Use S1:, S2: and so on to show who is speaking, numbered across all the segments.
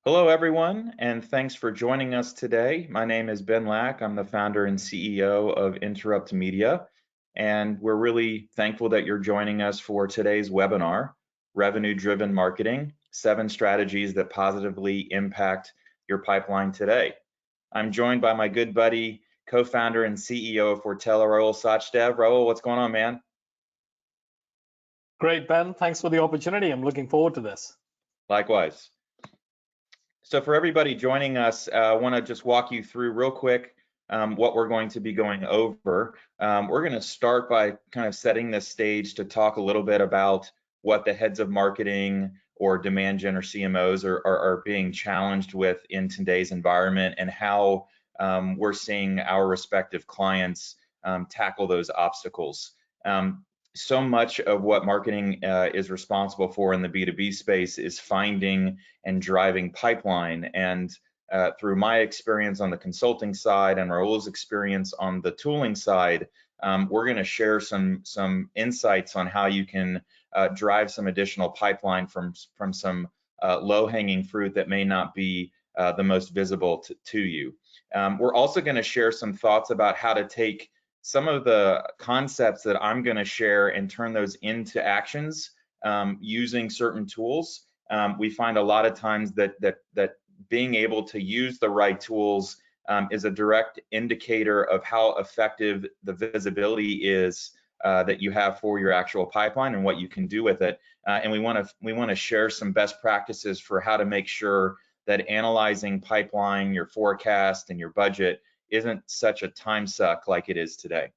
S1: Hello, everyone, and thanks for joining us today. My name is Ben Lack. I'm the founder and CEO of Interrupt Media, and we're really thankful that you're joining us for today's webinar, Revenue-Driven Marketing, 7 Strategies that Positively Impact Your Pipeline Today. I'm joined by my good buddy, co-founder and CEO of Fortella, Raul Sachdev. Raul, what's going on, man?
S2: Great, Ben. Thanks for the opportunity. I'm looking forward to this.
S1: Likewise. So for everybody joining us, I want to just walk you through real quick what we're going to be going over. We're going to start by kind of setting the stage to talk a little bit about what the heads of marketing or demand gen or CMOs are being challenged with in today's environment, and how we're seeing our respective clients tackle those obstacles. So much of what marketing is responsible for in the B2B space is finding and driving pipeline. And through my experience on the consulting side and Raul's experience on the tooling side, we're going to share some insights on how you can drive some additional pipeline from some low-hanging fruit that may not be the most visible to you. We're also going to share some thoughts about how to take some of the concepts that I'm going to share and turn those into actions using certain tools. We find a lot of times that being able to use the right tools is a direct indicator of how effective the visibility is that you have for your actual pipeline and what you can do with it. And we want to share some best practices for how to make sure that analyzing pipeline, your forecast, and your budget isn't such a time suck like it is today.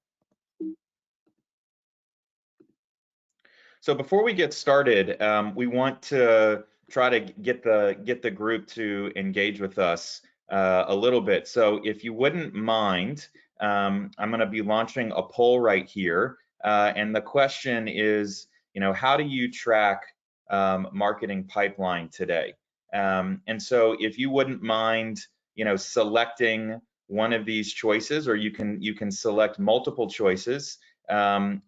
S1: So before we get started, we want to try to get the group to engage with us a little bit. So if you wouldn't mind, I'm going to be launching a poll right here, and the question is, how do you track marketing pipeline today? And so if you wouldn't mind, selecting one of these choices, or you can select multiple choices, then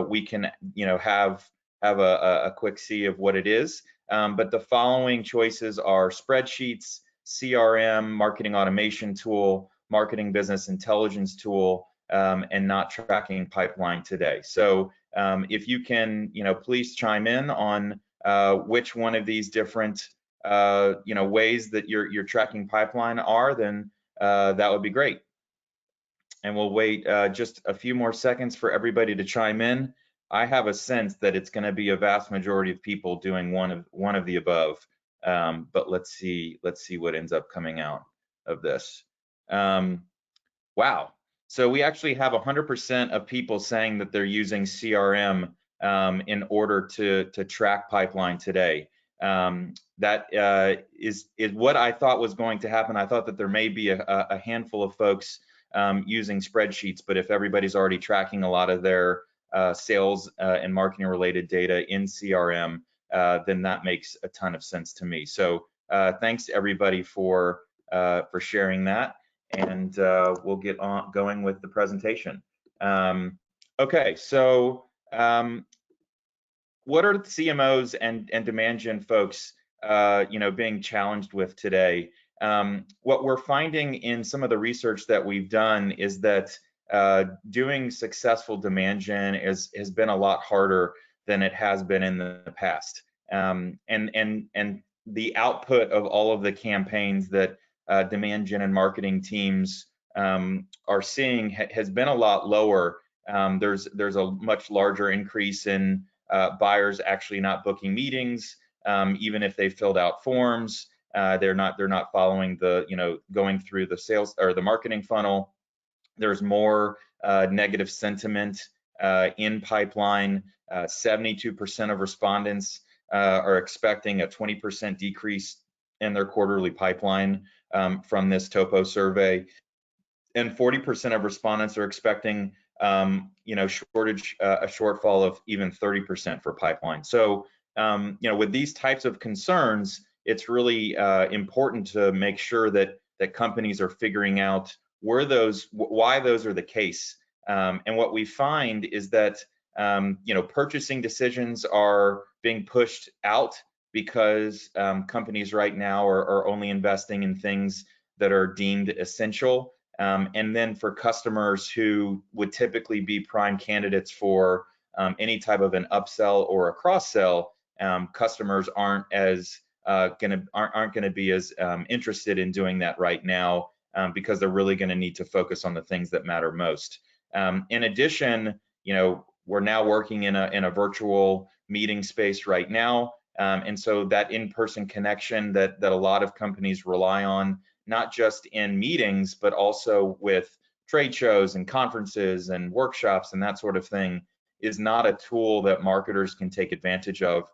S1: we can have a quick see of what it is. But the following choices are spreadsheets, CRM, marketing automation tool, marketing business intelligence tool, and not tracking pipeline today. So if you can please chime in on which one of these different ways that you're tracking pipeline are, then that would be great. And we'll wait just a few more seconds for everybody to chime in. I have a sense that it's going to be a vast majority of people doing one of the above, but let's see what ends up coming out of this. Wow, so we actually have 100% of people saying that they're using CRM in order to track pipeline today. That is what I thought was going to happen. I thought that there may be a handful of folks using spreadsheets, but if everybody's already tracking a lot of their sales and marketing related data in CRM, then that makes a ton of sense to me. So thanks to everybody for sharing that, and we'll get on going with the presentation. Okay, so what are the CMOs and demand gen folks being challenged with today? What we're finding in some of the research that we've done is that doing successful demand gen has been a lot harder than it has been in the past. And the output of all of the campaigns that demand gen and marketing teams are seeing has been a lot lower. There's a much larger increase in buyers actually not booking meetings, even if they filled out forms. They're not following the going through the sales or the marketing funnel. There's more negative sentiment in pipeline. 72% of respondents are expecting a 20% decrease in their quarterly pipeline from this Topo survey, and 40% of respondents are expecting a shortfall of even 30% for pipeline. So with these types of concerns, it's really important to make sure that companies are figuring out why those are the case. And what we find is that purchasing decisions are being pushed out because companies right now are only investing in things that are deemed essential. And then for customers who would typically be prime candidates for any type of an upsell or a cross-sell, customers aren't gonna be as interested in doing that right now, because they're really gonna need to focus on the things that matter most. In addition, we're now working in a virtual meeting space right now, and so that in-person connection that a lot of companies rely on, not just in meetings, but also with trade shows and conferences and workshops and that sort of thing, is not a tool that marketers can take advantage of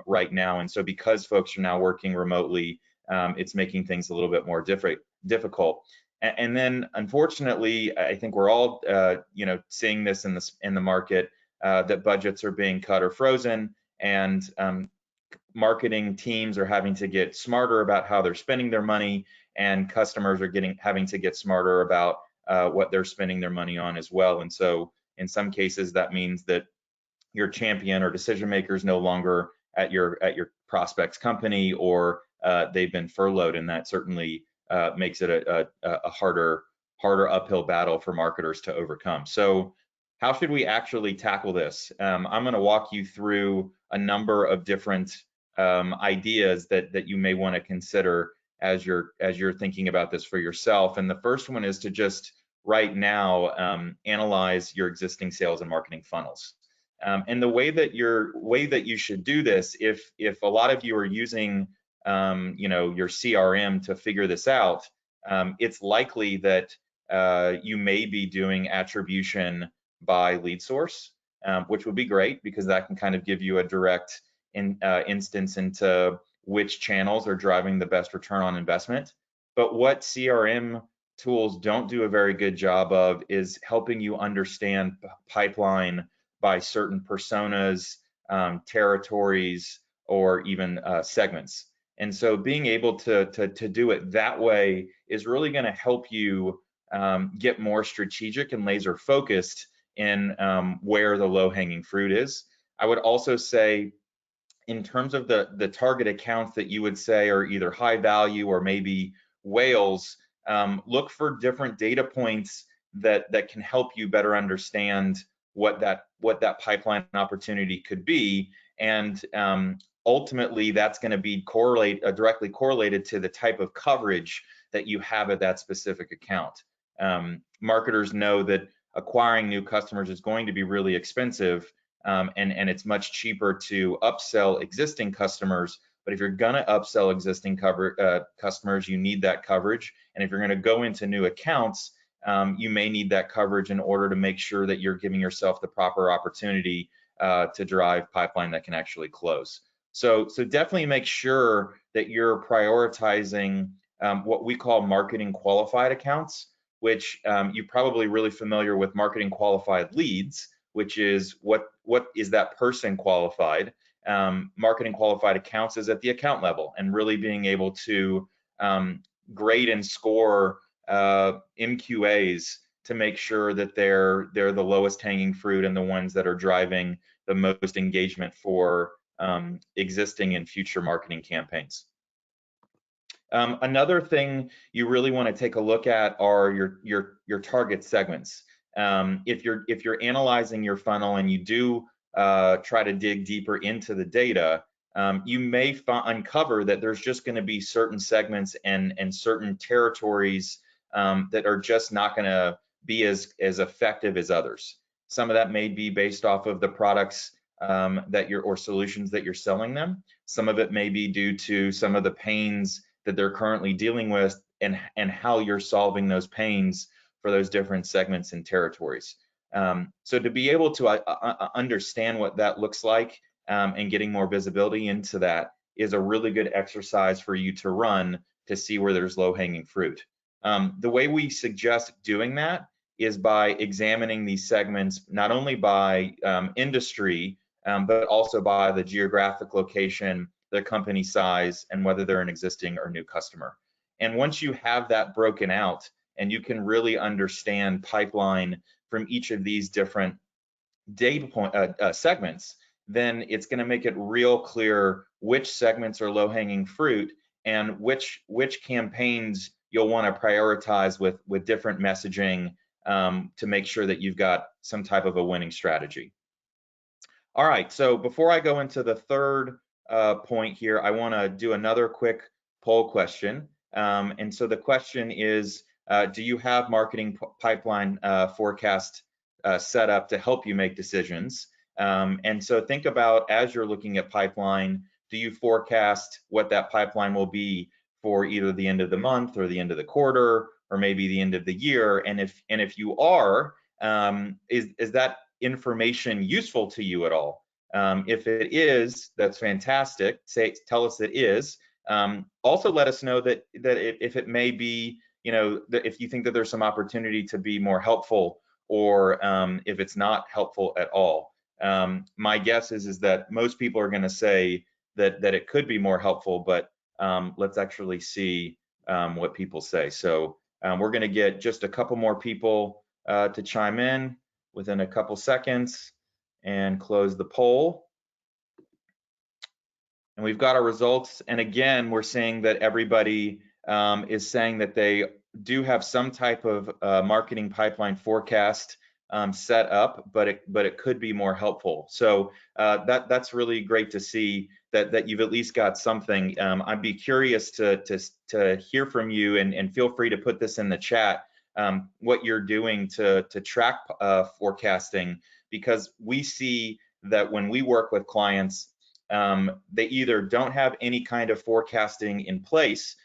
S1: right now. And so because folks are now working remotely, it's making things a little bit more difficult. And then, unfortunately, I think we're all, seeing this in the market, that budgets are being cut or frozen, and marketing teams are having to get smarter about how they're spending their money, and customers are having to get smarter about what they're spending their money on as well. And so, in some cases, that means that your champion or decision maker is no longer at your prospect's company, or they've been furloughed, and that certainly makes it a harder uphill battle for marketers to overcome. So how should we actually tackle this? I'm going to walk you through a number of different ideas that you may want to consider as you're thinking about this for yourself. And the first one is to just right now analyze your existing sales and marketing funnels. And the way that you should do this, if a lot of you are using your CRM to figure this out, it's likely that you may be doing attribution by lead source, which would be great because that can kind of give you a direct instance into which channels are driving the best return on investment. But what CRM tools don't do a very good job of is helping you understand pipeline by certain personas, territories, or even segments. And so being able to do it that way is really going to help you get more strategic and laser focused in where the low-hanging fruit is. I would also say, in terms of the target accounts that you would say are either high value or maybe whales, look for different data points that can help you better understand what that pipeline opportunity could be, and ultimately that's going to be directly correlated to the type of coverage that you have at that specific account. Marketers know that acquiring new customers is going to be really expensive, and it's much cheaper to upsell existing customers. But if you're going to upsell existing customers, you need that coverage. And if you're going to go into new accounts, you may need that coverage in order to make sure that you're giving yourself the proper opportunity to drive pipeline that can actually close. So definitely make sure that you're prioritizing what we call marketing qualified accounts, which you're probably really familiar with marketing qualified leads, which is what is that person qualified. Marketing qualified accounts is at the account level, and really being able to grade and score MQAs to make sure that they're the lowest hanging fruit and the ones that are driving the most engagement for existing and future marketing campaigns. Another thing you really want to take a look at are your target segments. If you're analyzing your funnel and you do try to dig deeper into the data, you may uncover that there's just going to be certain segments and certain territories that are just not going to be as effective as others. Some of that may be based off of the products or solutions that you're selling them. Some of it may be due to some of the pains that they're currently dealing with, and how you're solving those pains for those different segments and territories. So to be able to understand what that looks like and getting more visibility into that is a really good exercise for you to run to see where there's low-hanging fruit. The way we suggest doing that is by examining these segments not only by industry, but also by the geographic location, the company size, and whether they're an existing or new customer. And once you have that broken out and you can really understand pipeline from each of these different data segments, then it's going to make it real clear which segments are low-hanging fruit and which campaigns you'll want to prioritize with different messaging to make sure that you've got some type of a winning strategy. All right, so before I go into the third point here, I want to do another quick poll question. And so the question is, do you have marketing pipeline forecast set up to help you make decisions? And so think about, as you're looking at pipeline, do you forecast what that pipeline will be for either the end of the month or the end of the quarter or maybe the end of the year? And if you are, is that information useful to you at all? If it is, that's fantastic. Tell us it is. Also let us know that if it may be, if you think that there's some opportunity to be more helpful, or if it's not helpful at all. My guess is that most people are going to say that it could be more helpful, but let's actually see what people say. So we're going to get just a couple more people to chime in within a couple seconds and close the poll. And we've got our results. And again, we're seeing that everybody is saying that they do have some type of marketing pipeline forecast set up, but it could be more helpful. So that's really great to see that you've at least got something. I'd be curious to hear from you, and feel free to put this in the chat, what you're doing to track forecasting, because we see that when we work with clients, they either don't have any kind of forecasting in place,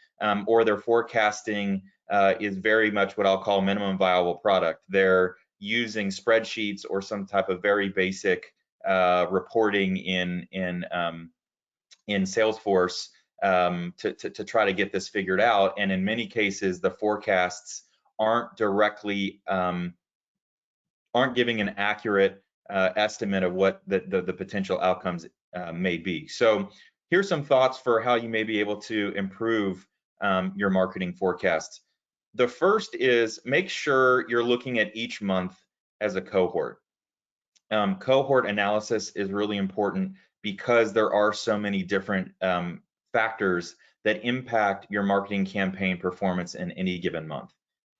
S1: or their forecasting is very much what I'll call minimum viable product. They're using spreadsheets or some type of very basic reporting in Salesforce to try to get this figured out. And in many cases, the forecasts aren't directly aren't giving an accurate estimate of what the potential outcomes may be. So here's some thoughts for how you may be able to improve your marketing forecasts. The first is, make sure you're looking at each month as a cohort. Cohort analysis is really important because there are so many different factors that impact your marketing campaign performance in any given month.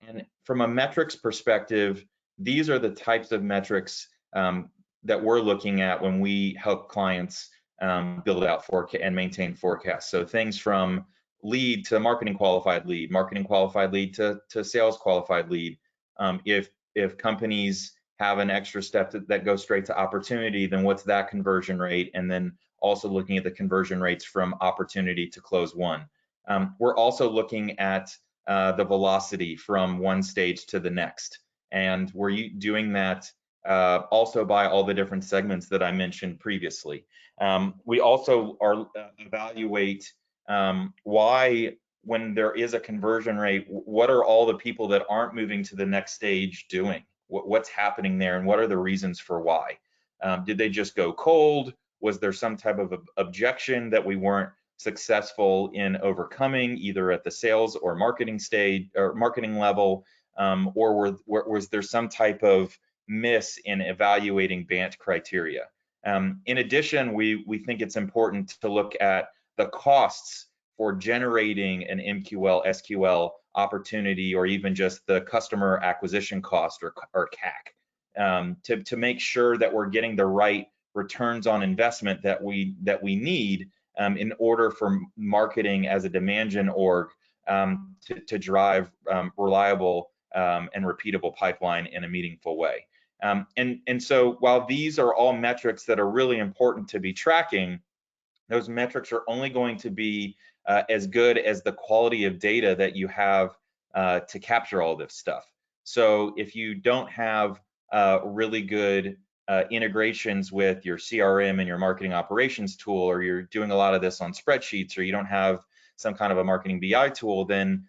S1: And from a metrics perspective, these are the types of metrics that we're looking at when we help clients build out forecast and maintain forecasts. So things from lead to marketing qualified lead to sales qualified lead. If companies have an extra step that goes straight to opportunity, then what's that conversion rate? And then also looking at the conversion rates from opportunity to close one. We're also looking at the velocity from one stage to the next. And we're doing that also by all the different segments that I mentioned previously. We also evaluate why, when there is a conversion rate, what are all the people that aren't moving to the next stage doing? What's happening there, and what are the reasons for why? Did they just go cold? Was there some type of objection that we weren't successful in overcoming, either at the sales or marketing stage or marketing level, or was there some type of miss in evaluating BANT criteria? In addition, we think it's important to look at the costs for generating an MQL, SQL opportunity, or even just the customer acquisition cost or CAC, to make sure that we're getting the right returns on investment that we need in order for marketing as a demand gen org to drive reliable and repeatable pipeline in a meaningful way. And so while these are all metrics that are really important to be tracking, those metrics are only going to be as good as the quality of data that you have to capture all this stuff. So if you don't have really good integrations with your CRM and your marketing operations tool, or you're doing a lot of this on spreadsheets, or you don't have some kind of a marketing BI tool, then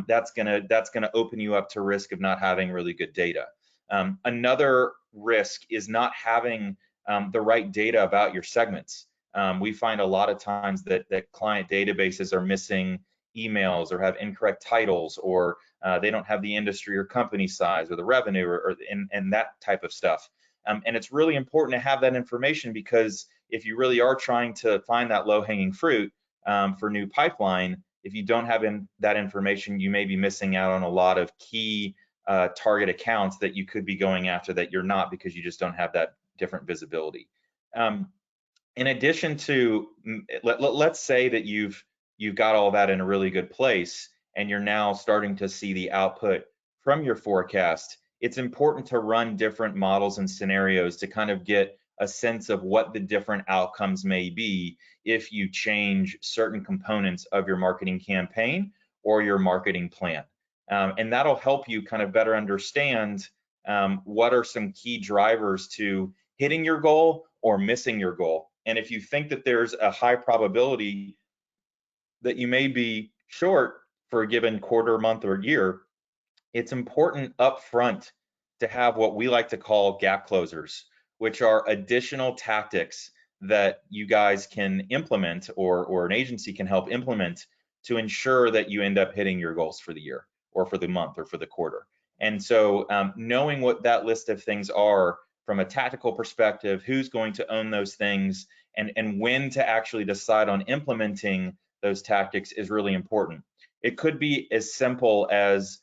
S1: that's gonna open you up to risk of not having really good data. Another risk is not having the right data about your segments. We find a lot of times that client databases are missing emails, or have incorrect titles, or they don't have the industry or company size or the revenue, and that type of stuff. And it's really important to have that information, because if you really are trying to find that low-hanging fruit for new pipeline, if you don't have that information, you may be missing out on a lot of key target accounts that you could be going after that you're not, because you just don't have that different visibility. In addition to, let's say that you've got all that in a really good place and you're now starting to see the output from your forecast, it's important to run different models and scenarios to kind of get a sense of what the different outcomes may be if you change certain components of your marketing campaign or your marketing plan. And that'll help you kind of better understand what are some key drivers to hitting your goal or missing your goal. And if you think that there's a high probability that you may be short for a given quarter, month, or year, it's important up front to have what we like to call gap closers, which are additional tactics that you guys can implement, or an agency can help implement, to ensure that you end up hitting your goals for the year or for the month or for the quarter. And so knowing what that list of things are from a tactical perspective, who's going to own those things, and when to actually decide on implementing those tactics is really important. It could be as simple as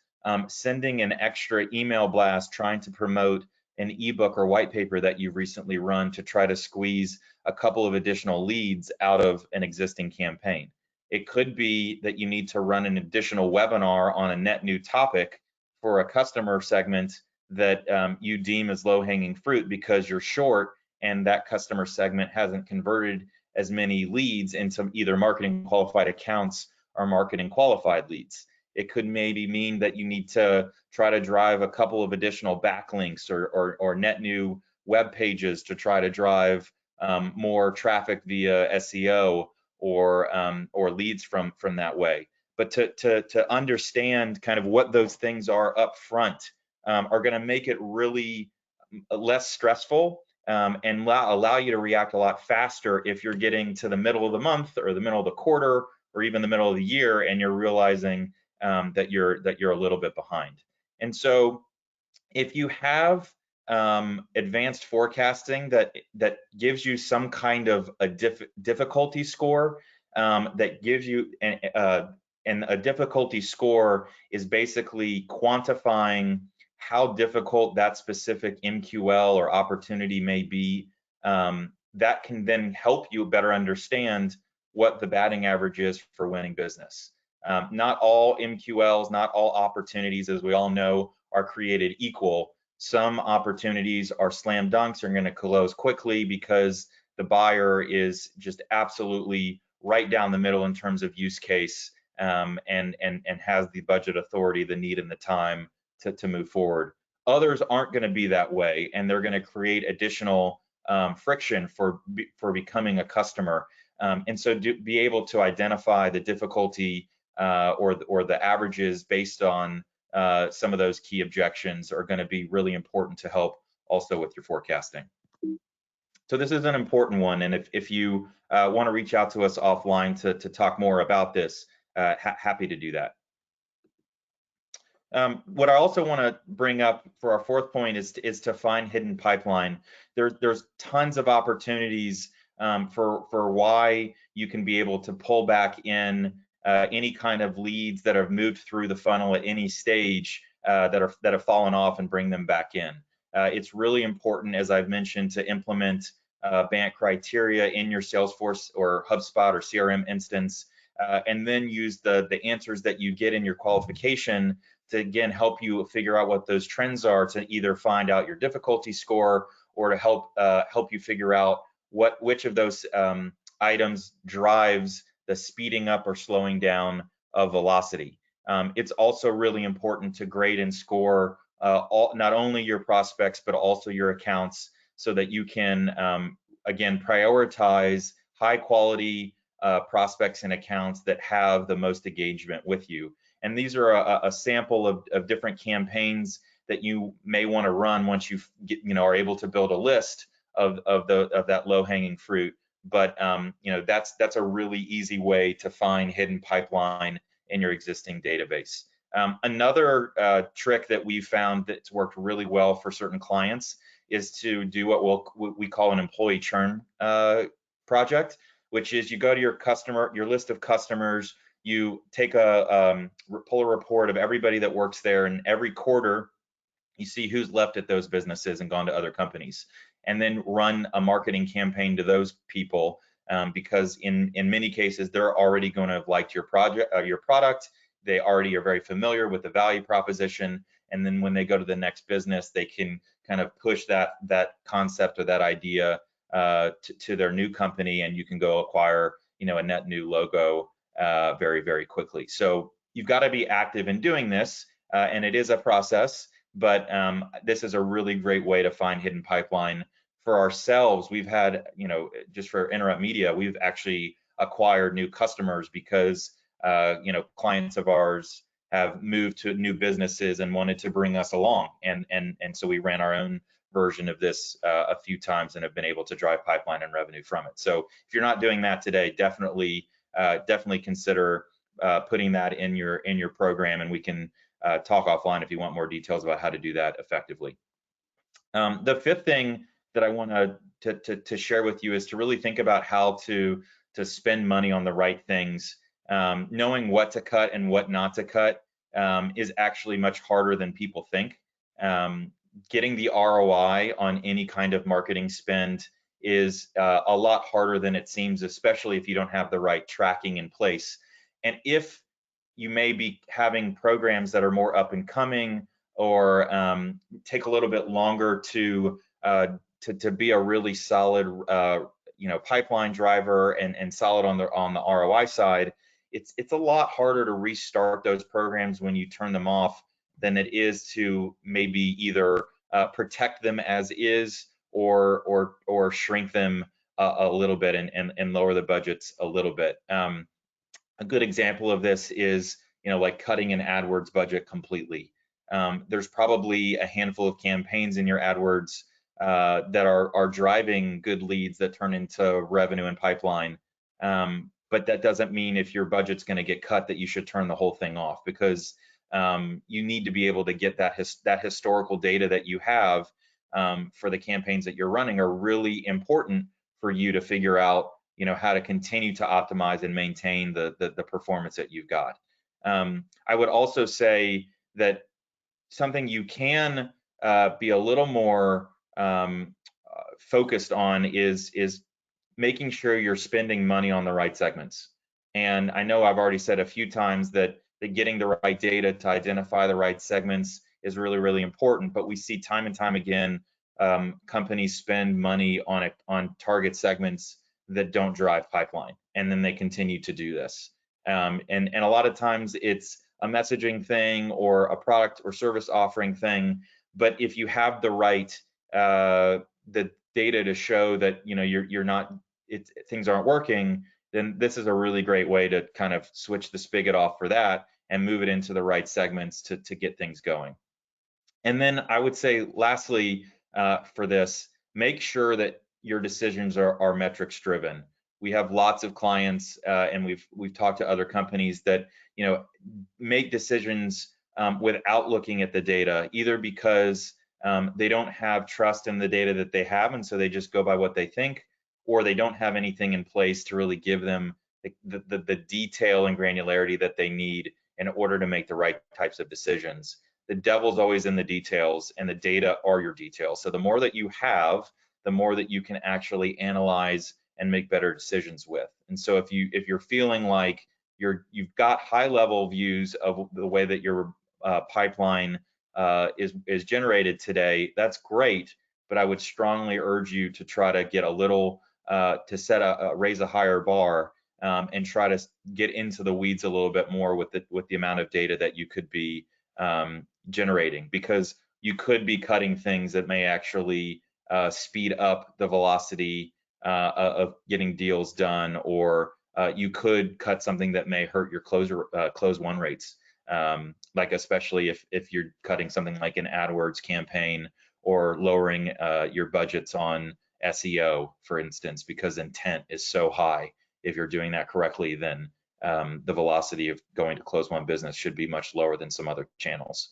S1: sending an extra email blast trying to promote an ebook or white paper that you've recently run to try to squeeze a couple of additional leads out of an existing campaign. It could be that you need to run an additional webinar on a net new topic for a customer segment that you deem as low-hanging fruit because you're short and that customer segment hasn't converted as many leads into either marketing qualified accounts or marketing qualified leads. It could maybe mean that you need to try to drive a couple of additional backlinks or net new web pages to try to drive more traffic via SEO or leads from that way. But to understand kind of what those things are up front are going to make it really less stressful and allow you to react a lot faster if you're getting to the middle of the month or the middle of the quarter or even the middle of the year and you're realizing that you're a little bit behind. And so if you have advanced forecasting that gives you some kind of a difficulty score, that gives you and a difficulty score is basically quantifying how difficult that specific MQL or opportunity may be. That can then help you better understand what the batting average is for winning business. Not all MQLs, not all opportunities, as we all know, are created equal. Some opportunities are slam dunks, are going to close quickly because the buyer is just absolutely right down the middle in terms of use case, and has the budget authority, the need, and the time to move forward. Others aren't going to be that way, and they're going to create additional friction for becoming a customer. And so be able to identify the difficulty or the averages based on some of those key objections are going to be really important to help also with your forecasting. So this is an important one, and if you want to reach out to us offline to talk more about this, happy to do that. What I also want to bring up for our fourth point is to find hidden pipeline. There's tons of opportunities for why you can be able to pull back in any kind of leads that have moved through the funnel at any stage that have fallen off and bring them back in. It's really important, as I've mentioned, to implement BANT criteria in your Salesforce or HubSpot or CRM instance, and then use the answers that you get in your qualification to again help you figure out what those trends are, to either find out your difficulty score or to help you figure out which of those items drives the speeding up or slowing down of velocity. It's also really important to grade and score not only your prospects but also your accounts, so that you can again prioritize high quality prospects and accounts that have the most engagement with you. And these are a sample of different campaigns that you may want to run once you are able to build a list of that low-hanging fruit. But that's a really easy way to find hidden pipeline in your existing database. Another trick that we've found that's worked really well for certain clients is to do what we call an employee churn project, which is you go to your list of customers, you take pull a report of everybody that works there, and every quarter you see who's left at those businesses and gone to other companies, and then run a marketing campaign to those people, because in many cases they're already going to have liked your product. They already are very familiar with the value proposition, and then when they go to the next business, they can kind of push that concept or that idea to their new company, and you can go acquire, a net new logo very, very quickly. So you've got to be active in doing this, and it is a process, but this is a really great way to find hidden pipeline. For ourselves, we've had, just for Interrupt Media, we've actually acquired new customers because clients of ours have moved to new businesses and wanted to bring us along, and so we ran our own version of this a few times and have been able to drive pipeline and revenue from it. So if you're not doing that today, definitely consider putting that in your program, and we can talk offline if you want more details about how to do that effectively. The fifth thing that I want to share with you is to really think about how to spend money on the right things. Knowing what to cut and what not to cut is actually much harder than people think. Getting the ROI on any kind of marketing spend is a lot harder than it seems, especially if you don't have the right tracking in place. And if you may be having programs that are more up and coming, or take a little bit longer to be a really solid pipeline driver and solid on the ROI side, it's a lot harder to restart those programs when you turn them off than it is to maybe either protect them as is or shrink them a little bit and lower the budgets a little bit. A good example of this is like cutting an AdWords budget completely. There's probably a handful of campaigns in your AdWords that are driving good leads that turn into revenue and pipeline. But that doesn't mean if your budget's going to get cut that you should turn the whole thing off, because you need to be able to get that historical data that you have for the campaigns that you're running are really important for you to figure out how to continue to optimize and maintain the performance that you've got. I would also say that something you can be a little more focused on is making sure you're spending money on the right segments. And I know I've already said a few times that getting the right data to identify the right segments is really, really important, but we see time and time again companies spend money on target segments that don't drive pipeline, and then they continue to do this. And a lot of times it's a messaging thing or a product or service offering thing, but if you have the right the data to show that things aren't working, then this is a really great way to kind of switch the spigot off for that and move it into the right segments to get things going. And then I would say lastly for this, make sure that your decisions are metrics driven. We have lots of clients and we've talked to other companies that make decisions without looking at the data, either because they don't have trust in the data that they have, and so they just go by what they think, or they don't have anything in place to really give them the detail and granularity that they need in order to make the right types of decisions. The devil's always in the details, and the data are your details. So the more that you have, the more that you can actually analyze and make better decisions with. And so if you're feeling like you've got high level views of the way that your pipeline is generated today, that's great, but I would strongly urge you to try to get a little to raise a higher bar and try to get into the weeds a little bit more with the amount of data that you could be generating, because you could be cutting things that may actually speed up the velocity of getting deals done, or you could cut something that may hurt your close won rates, like especially if you're cutting something like an AdWords campaign, or lowering your budgets on SEO, for instance, because intent is so high. If you're doing that correctly, then the velocity of going to close won business should be much lower than some other channels.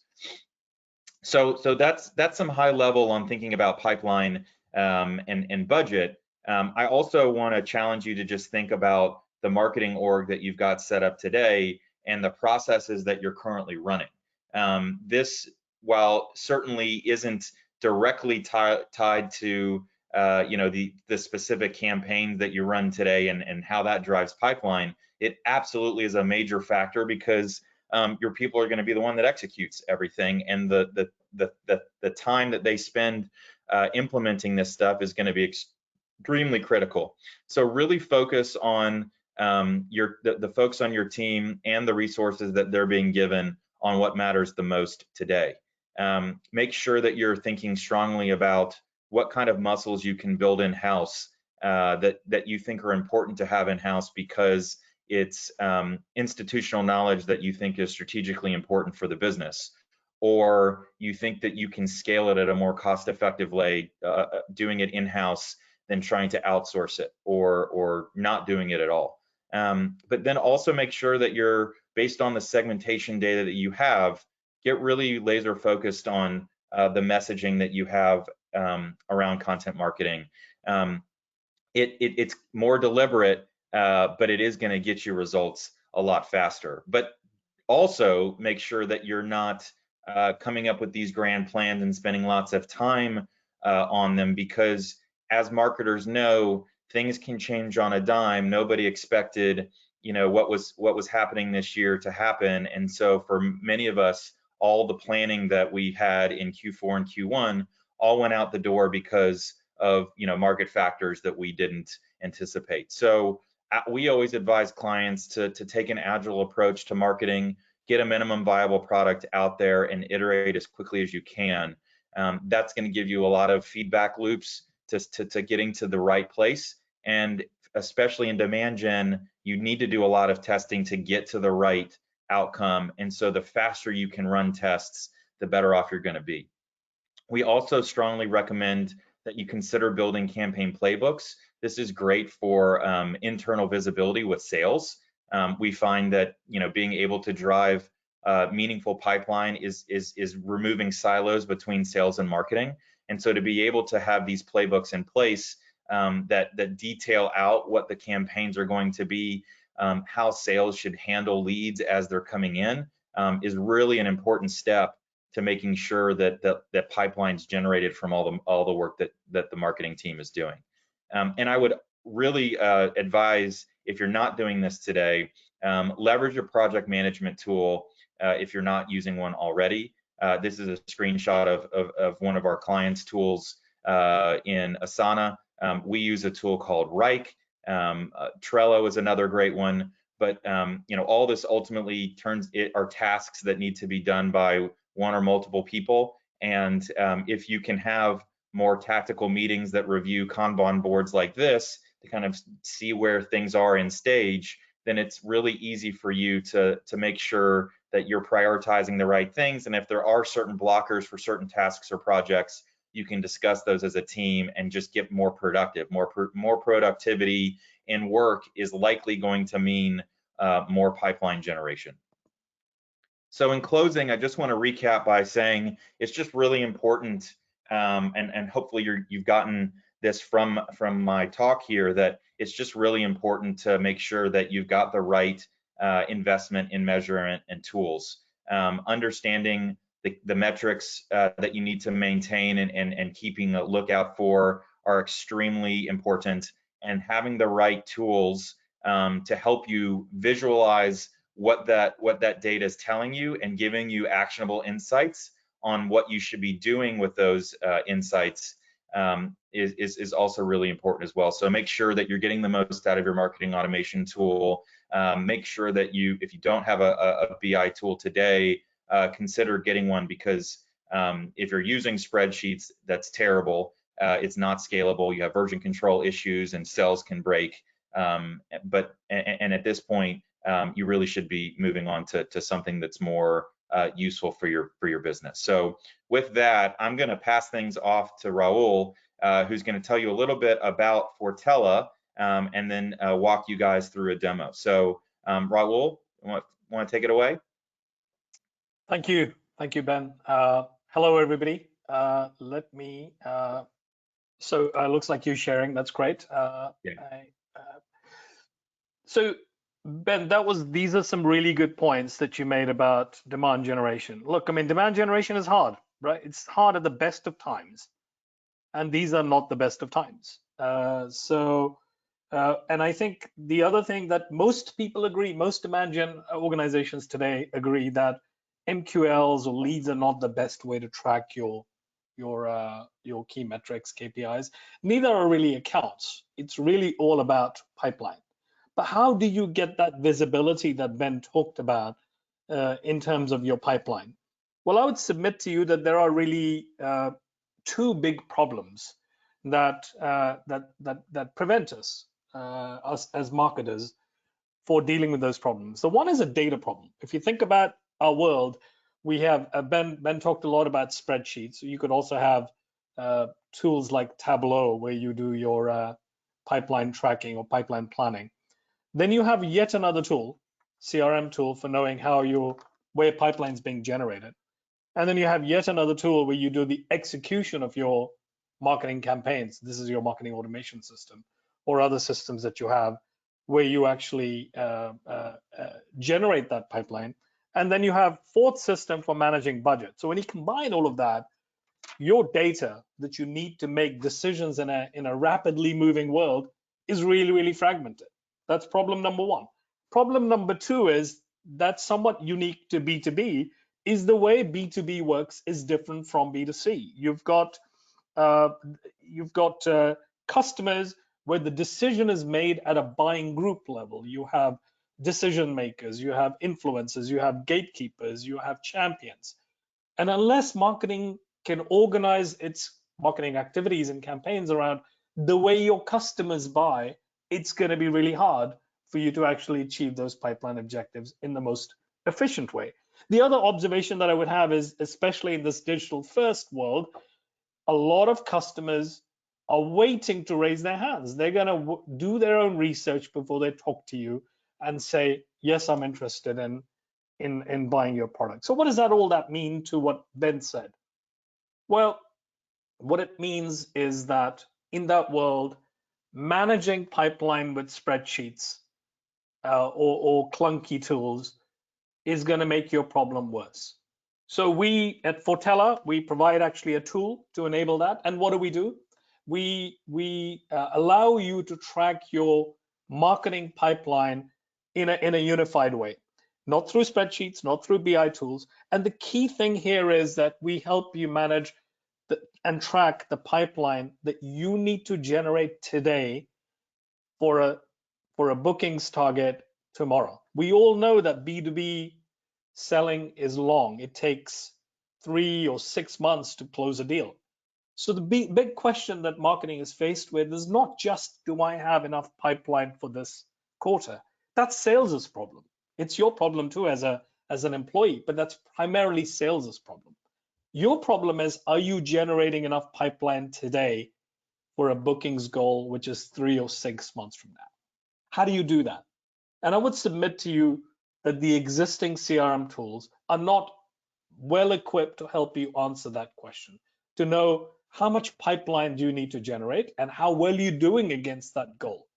S1: So that's some high level on thinking about pipeline and budget. I also want to challenge you to just think about the marketing org that you've got set up today and the processes that you're currently running. This, while certainly isn't directly tied to the specific campaigns that you run today and how that drives pipeline, it absolutely is a major factor because your people are going to be the one that executes everything, and the time that they spend implementing this stuff is going to be extremely critical. So really focus on the folks on your team and the resources that they're being given on what matters the most today. Make sure that you're thinking strongly about what kind of muscles you can build in-house that you think are important to have in-house because it's institutional knowledge that you think is strategically important for the business, or you think that you can scale it at a more cost-effective way, doing it in-house than trying to outsource it or not doing it at all. But then also make sure that you're, based on the segmentation data that you have, get really laser focused on the messaging that you have around content marketing. It's more deliberate, but it is going to get you results a lot faster. But also make sure that you're not coming up with these grand plans and spending lots of time on them, because as marketers know, things can change on a dime. Nobody expected, what was happening this year to happen, and so for many of us, all the planning that we had in Q4 and Q1 all went out the door because of market factors that we didn't anticipate. So we always advise clients to take an agile approach to marketing, get a minimum viable product out there, and iterate as quickly as you can. That's going to give you a lot of feedback loops to getting to the right place. And especially in demand gen, you need to do a lot of testing to get to the right outcome. And so the faster you can run tests, the better off you're going to be. We also strongly recommend that you consider building campaign playbooks. This is great for internal visibility with sales. We find that being able to drive meaningful pipeline is removing silos between sales and marketing. And so to be able to have these playbooks in place that detail out what the campaigns are going to be, how sales should handle leads as they're coming in, is really an important step to making sure that that pipeline's generated from all the work that the marketing team is doing. And I would really advise, if you're not doing this today, leverage a project management tool if you're not using one already. This is a screenshot of one of our clients' tools in Asana. We use a tool called Reich. Trello is another great one. But all this ultimately are tasks that need to be done by one or multiple people. And if you can have more tactical meetings that review Kanban boards like this to kind of see where things are in stage, then it's really easy for you to make sure that you're prioritizing the right things. And if there are certain blockers for certain tasks or projects, you can discuss those as a team and just get more productive. More productivity in work is likely going to mean more pipeline generation. So in closing, I just want to recap by saying it's just really important, and hopefully you've gotten this from my talk here, that it's just really important to make sure that you've got the right investment in measurement and tools. Understanding the metrics that you need to maintain and keeping a lookout for are extremely important, and having the right tools to help you visualize what that data is telling you and giving you actionable insights on what you should be doing with those insights is also really important as well. So make sure that you're getting the most out of your marketing automation tool. Make sure that if you don't have a BI tool today, consider getting one, because if you're using spreadsheets, that's terrible. It's not scalable. You have version control issues and cells can break. And at this point, you really should be moving on to something that's more useful for your business. So with that, I'm going to pass things off to Raul, who's going to tell you a little bit about Fortella, and then walk you guys through a demo. So Raul, want to take it away?
S2: Thank you, Ben. Hello, everybody. So looks like you're sharing. That's great.
S1: Yeah.
S2: So Ben, these are some really good points that you made about demand generation. Look, I mean, demand generation is hard, right? It's hard at the best of times, and these are not the best of times. And I think the other thing that most people agree, most demand gen organizations today agree that MQLs or leads are not the best way to track your key metrics, KPIs. Neither are really accounts. It's really all about pipeline. But how do you get that visibility that Ben talked about in terms of your pipeline? Well, I would submit to you that there are really two big problems that prevent us as marketers for dealing with those problems. So one is a data problem. If you think about our world, we have Ben talked a lot about spreadsheets. You could also have tools like Tableau where you do your pipeline tracking or pipeline planning. Then you have yet another tool, CRM tool, for knowing where pipeline's being generated. And then you have yet another tool where you do the execution of your marketing campaigns. This is your marketing automation system or other systems that you have where you actually generate that pipeline. And then you have fourth system for managing budget. So when you combine all of that, your data that you need to make decisions in a rapidly moving world is really, really fragmented. That's problem number one. Problem number two is that's somewhat unique to B2B, is the way B2B works is different from B2C. You've got customers where the decision is made at a buying group level. You have decision makers, you have influencers, you have gatekeepers, you have champions. And unless marketing can organize its marketing activities and campaigns around the way your customers buy, it's going to be really hard for you to actually achieve those pipeline objectives in the most efficient way. The other observation that I would have is, especially in this digital first world, a lot of customers are waiting to raise their hands. They're going to do their own research before they talk to you and say, yes, I'm interested in buying your product. So what does all that mean to what Ben said? Well, what it means is that in that world, managing pipeline with spreadsheets or clunky tools is going to make your problem worse. So we at Fortella, we provide actually a tool to enable that. And what do? We allow you to track your marketing pipeline in a unified way, not through spreadsheets, not through BI tools. And the key thing here is that we help you manage and track the pipeline that you need to generate today for a bookings target tomorrow. We all know that B2B selling is long. It takes 3 or 6 months to close a deal. So the big question that marketing is faced with is not just, do I have enough pipeline for this quarter? That's sales' problem. It's your problem too as an employee, but that's primarily sales' problem. Your problem is, are you generating enough pipeline today for a bookings goal, which is 3 or 6 months from now? How do you do that? And I would submit to you that the existing CRM tools are not well equipped to help you answer that question, to know how much pipeline do you need to generate and how well you're doing against that goal.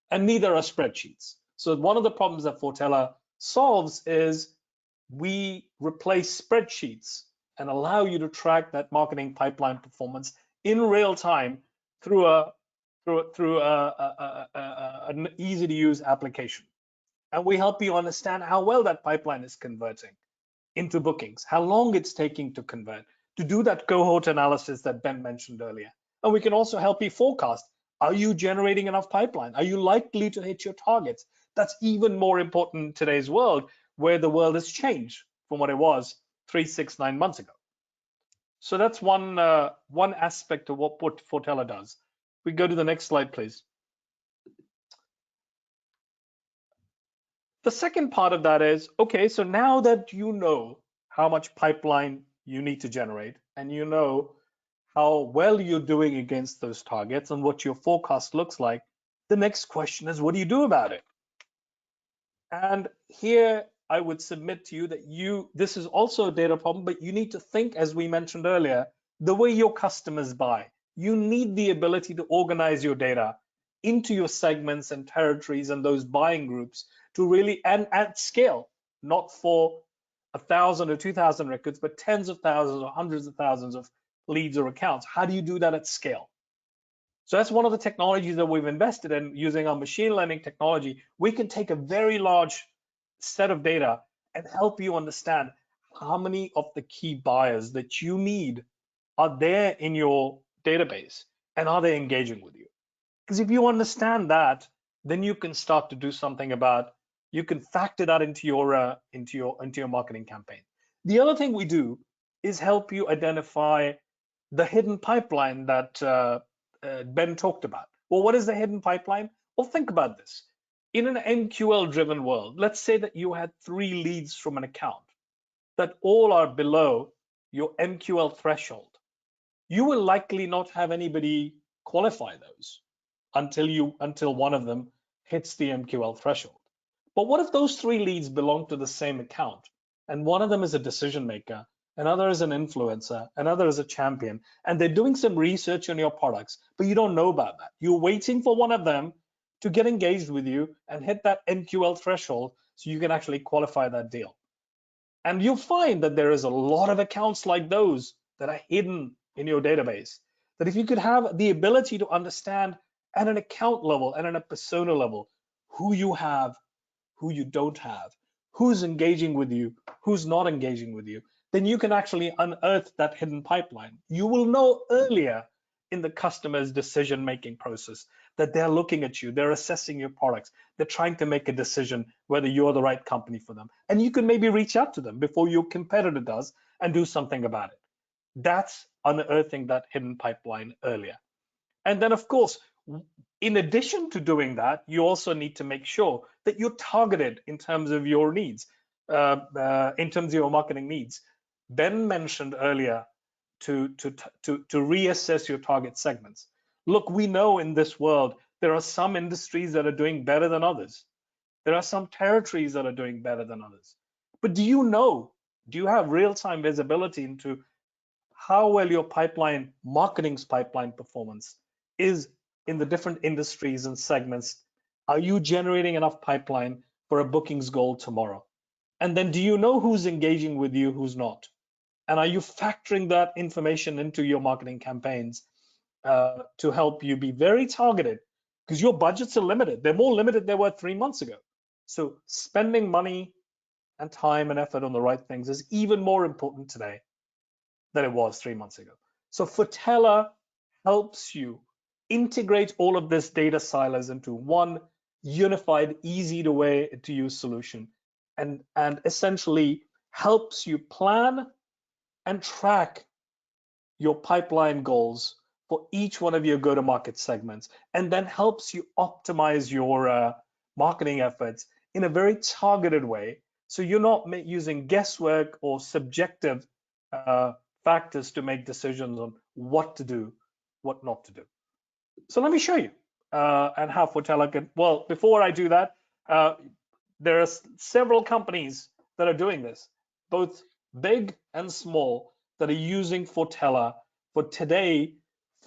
S2: And neither are spreadsheets. So one of the problems that Fortella solves is we replace spreadsheets and allow you to track that marketing pipeline performance in real time through an easy to use application. And we help you understand how well that pipeline is converting into bookings, how long it's taking to convert, to do that cohort analysis that Ben mentioned earlier. And we can also help you forecast, are you generating enough pipeline? Are you likely to hit your targets? That's even more important in today's world, where the world has changed from what it was 3, 6, 9 months ago. So that's one aspect of what Fortella does. We go to the next slide, please. The second part of that is, okay, so now that you know how much pipeline you need to generate and you know how well you're doing against those targets and what your forecast looks like, the next question is, what do you do about it? And here I would submit to you that this is also a data problem, but you need to think, as we mentioned earlier, the way your customers buy. You need the ability to organize your data into your segments and territories and those buying groups to really, and at scale, not for 1,000 or 2,000 records, but tens of thousands or hundreds of thousands of leads or accounts. How do you do that at scale? So that's one of the technologies that we've invested in. Using our machine learning technology, we can take a very large set of data and help you understand how many of the key buyers that you need are there in your database, and are they engaging with you? Because if you understand that, then you can start to do something about, you can factor that into your marketing campaign. The other thing we do is help you identify the hidden pipeline that Ben talked about. Well, what is the hidden pipeline? Well, think about this. In an MQL driven world, let's say that you had 3 leads from an account that all are below your MQL threshold. You will likely not have anybody qualify those until one of them hits the MQL threshold. But what if those 3 leads belong to the same account, and one of them is a decision maker, another is an influencer, another is a champion, and they're doing some research on your products, but you don't know about that. You're waiting for one of them to get engaged with you and hit that MQL threshold so you can actually qualify that deal. And you'll find that there is a lot of accounts like those that are hidden in your database, that if you could have the ability to understand at an account level and at a persona level who you have, who you don't have, who's engaging with you, who's not engaging with you, then you can actually unearth that hidden pipeline. You will know earlier in the customer's decision-making process that they're looking at you, they're assessing your products, they're trying to make a decision whether you're the right company for them. And you can maybe reach out to them before your competitor does and do something about it. That's unearthing that hidden pipeline earlier. And then, of course, in addition to doing that, you also need to make sure that you're targeted in terms of your needs, in terms of your marketing needs. Ben mentioned earlier to reassess your target segments. Look, we know in this world, there are some industries that are doing better than others. There are some territories that are doing better than others. But do you have real-time visibility into how well your marketing's pipeline performance is in the different industries and segments? Are you generating enough pipeline for a bookings goal tomorrow? And then do you know who's engaging with you, who's not? And are you factoring that information into your marketing campaigns to help you be very targeted? Because your budgets are limited. They're more limited than they were 3 months ago. So spending money and time and effort on the right things is even more important today than it was 3 months ago. So Fortella helps you integrate all of this data silos into one unified, easy to use solution, and essentially helps you plan and track your pipeline goals for each one of your go-to-market segments, and then helps you optimize your marketing efforts in a very targeted way, so you're not using guesswork or subjective factors to make decisions on what to do, what not to do. So let me show you and how Fortella can. Well, before I do that, there are several companies that are doing this, both big and small, that are using Fortella for today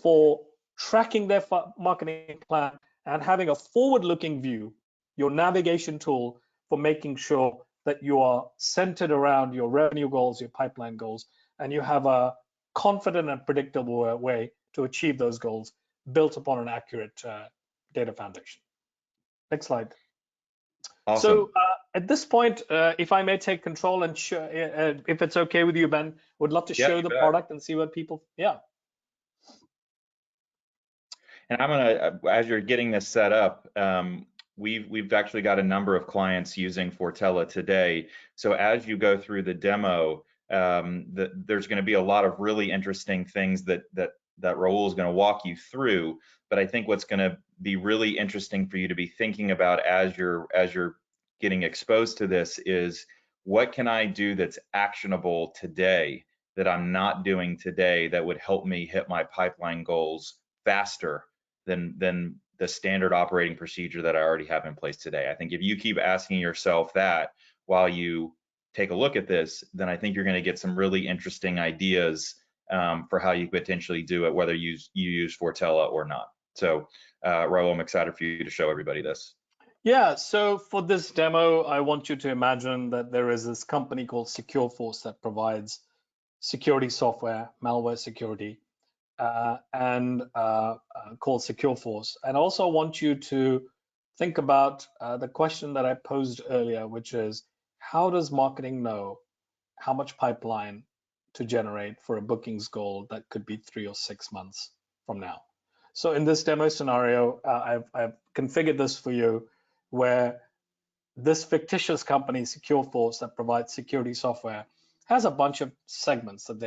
S2: for tracking their marketing plan and having a forward-looking view, your navigation tool for making sure that you are centered around your revenue goals, your pipeline goals, and you have a confident and predictable way to achieve those goals built upon an accurate data foundation. Next slide.
S1: Awesome.
S2: So at this point, if I may take control and if it's okay with you, Ben, would love to show the product and see what people,
S1: And I'm gonna, as you're getting this set up, we've actually got a number of clients using Fortella today. So as you go through the demo, there's going to be a lot of really interesting things that Raul is going to walk you through. But I think what's going to be really interesting for you to be thinking about as you're getting exposed to this is, what can I do that's actionable today that I'm not doing today that would help me hit my pipeline goals faster than the standard operating procedure that I already have in place today? I think if you keep asking yourself that, while you take a look at this, then I think you're going to get some really interesting ideas for how you potentially do it, whether you use Fortella or not. So, Raul, I'm excited for you to show everybody this.
S2: Yeah, so for this demo, I want you to imagine that there is this company called SecureForce that provides security software, malware security, and called SecureForce. And also want you to think about the question that I posed earlier, which is, how does marketing know how much pipeline to generate for a bookings goal that could be 3 or 6 months from now? So in this demo scenario, I've configured this for you, where this fictitious company, SecureForce, that provides security software, has a bunch of segments that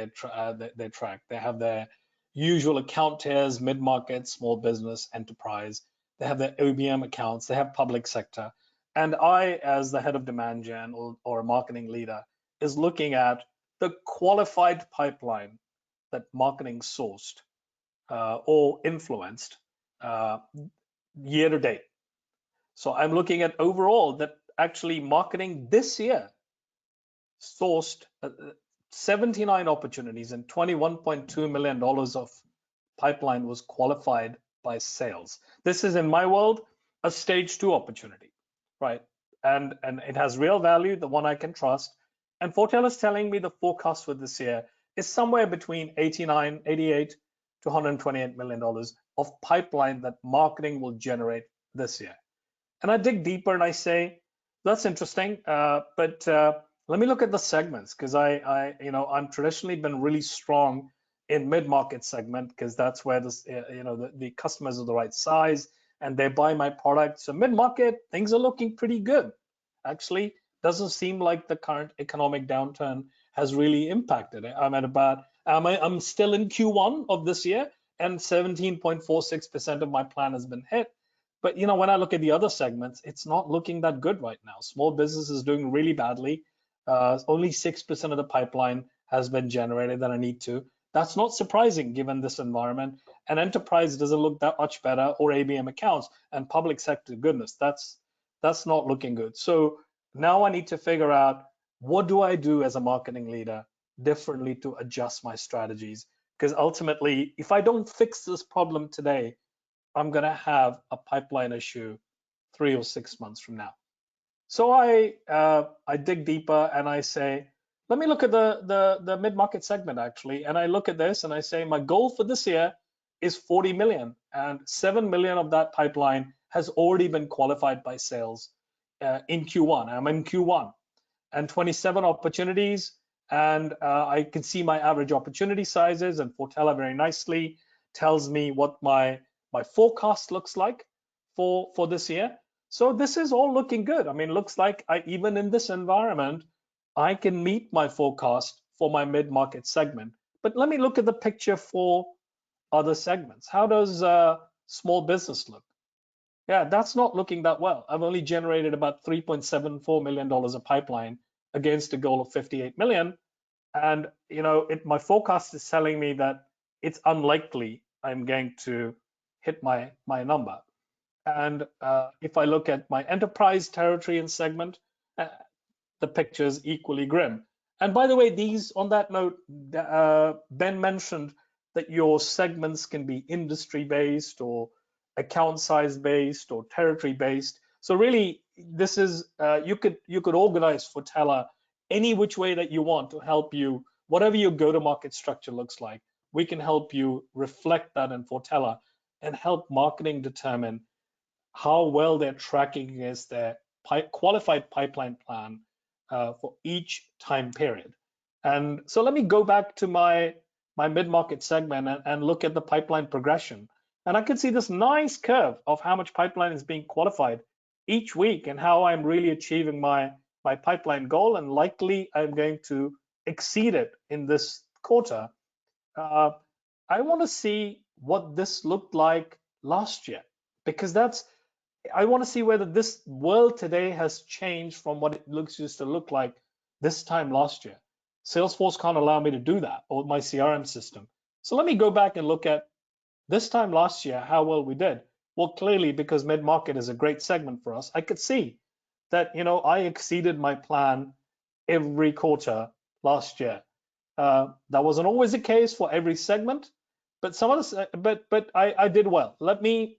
S2: they track. They have their usual account tiers: mid-market, small business, enterprise. They have their OBM accounts. They have public sector. And I, as the head of demand gen or a marketing leader, is looking at the qualified pipeline that marketing sourced or influenced year to date. So I'm looking at overall that actually marketing this year sourced 79 opportunities, and $21.2 million of pipeline was qualified by sales. This is, in my world, a stage 2 opportunity, right? And it has real value, the one I can trust. And Fortell is telling me the forecast for this year is somewhere between 88 to $128 million of pipeline that marketing will generate this year. And I dig deeper and I say, that's interesting, but let me look at the segments, because I'm traditionally been really strong in mid-market segment, because that's where this, the customers are the right size and they buy my product. So mid-market, things are looking pretty good. Actually, doesn't seem like the current economic downturn has really impacted it. I'm still in Q1 of this year, and 17.46% of my plan has been hit. But when I look at the other segments, it's not looking that good right now. Small business is doing really badly. Only 6% of the pipeline has been generated that I need to. That's not surprising given this environment. And enterprise doesn't look that much better, or ABM accounts. And public sector, goodness, that's not looking good. So now I need to figure out, what do I do as a marketing leader differently to adjust my strategies? Because ultimately, if I don't fix this problem today, I'm going to have a pipeline issue 3 or 6 months from now. So I dig deeper and I say, let me look at the mid-market segment actually. And I look at this and I say, my goal for this year is 40 million, and 7 million of that pipeline has already been qualified by sales in Q1. I'm in Q1, and 27 opportunities. And I can see my average opportunity sizes, and Fortella very nicely tells me what my forecast looks like for this year. So this is all looking good. I mean, looks like even in this environment, I can meet my forecast for my mid-market segment. But let me look at the picture for other segments. How does small business look? Yeah, that's not looking that well. I've only generated about $3.74 million of pipeline against a goal of 58 million. And my forecast is telling me that it's unlikely I'm going to hit my number. And if I look at my enterprise territory and segment, the picture is equally grim. And by the way, on that note, Ben mentioned that your segments can be industry based or account size based or territory based. So really, this is you could organize Fortella any which way that you want to help you, whatever your go-to-market structure looks like. We can help you reflect that in Fortella and help marketing determine how well they're tracking against their qualified pipeline plan for each time period. And so let me go back to my mid-market segment and look at the pipeline progression. And I can see this nice curve of how much pipeline is being qualified each week and how I'm really achieving my pipeline goal, and likely I'm going to exceed it in this quarter. I want to see what this looked like last year, because I want to see whether this world today has changed from what it used to look like this time last year. Salesforce can't allow me to do that, or my CRM system. So let me go back and look at this time last year, how well we did. Well, clearly, because mid-market is a great segment for us, I could see that, I exceeded my plan every quarter last year. That wasn't always the case for every segment, but I did well. Let me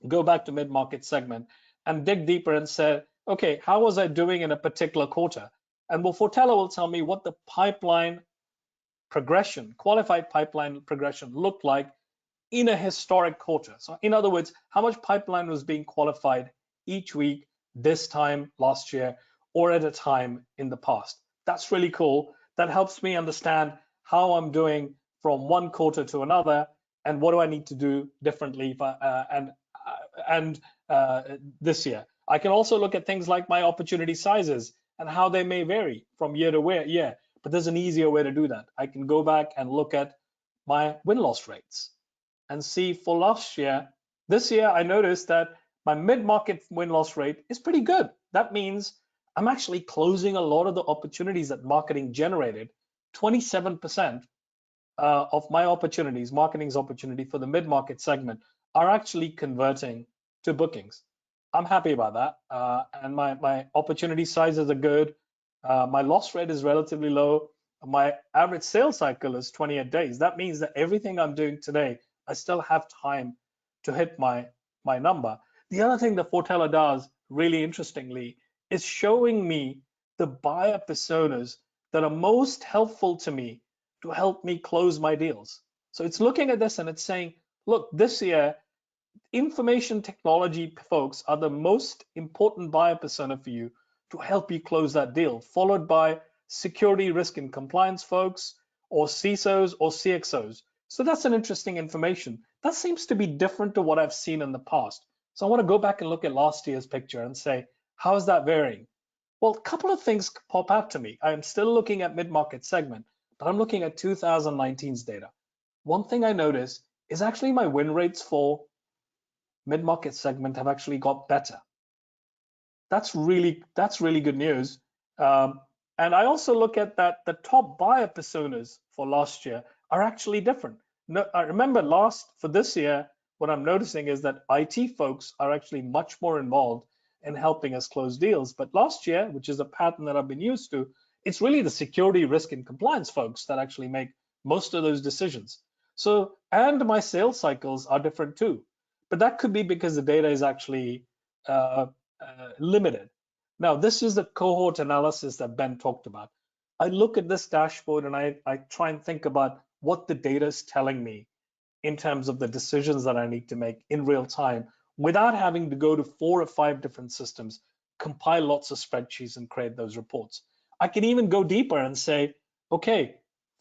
S2: go back to mid-market segment and dig deeper and say, okay, how was I doing in a particular quarter? And Fortella will tell me what the pipeline progression, qualified pipeline progression looked like in a historic quarter. So in other words, how much pipeline was being qualified each week this time last year or at a time in the past. That's really cool. That helps me understand how I'm doing from one quarter to another and what do I need to do differently this year. I can also look at things like my opportunity sizes and how they may vary from year to year, but there's an easier way to do that. I can go back and look at my win-loss rates and see for last year. This year, I noticed that my mid-market win-loss rate is pretty good. That means I'm actually closing a lot of the opportunities that marketing generated. 27% of my opportunities, marketing's opportunity for the mid-market segment, are actually converting to bookings. I'm happy about that. And my opportunity sizes are good. My loss rate is relatively low. My average sales cycle is 28 days. That means that everything I'm doing today, I still have time to hit my number. The other thing that Fortella does, really interestingly, is showing me the buyer personas that are most helpful to me to help me close my deals. So it's looking at this and it's saying, look, this year, information technology folks are the most important buyer persona for you to help you close that deal, followed by security, risk, and compliance folks, or CISOs or CXOs. So that's an interesting information. That seems to be different to what I've seen in the past. So I want to go back and look at last year's picture and say, how is that varying? Well, a couple of things pop out to me. I'm still looking at mid-market segment, but I'm looking at 2019's data. One thing I noticed is actually my win rates for mid-market segment have actually got better. That's really good news. And I also look at that the top buyer personas for last year are actually different. No, I remember for this year, what I'm noticing is that IT folks are actually much more involved in helping us close deals. But last year, which is a pattern that I've been used to, it's really the security, risk, and compliance folks that actually make most of those decisions. So, and my sales cycles are different too. But that could be because the data is actually limited. Now, this is the cohort analysis that Ben talked about. I look at this dashboard and I try and think about what the data is telling me in terms of the decisions that I need to make in real time without having to go to 4 or 5 different systems, compile lots of spreadsheets and create those reports. I can even go deeper and say, okay,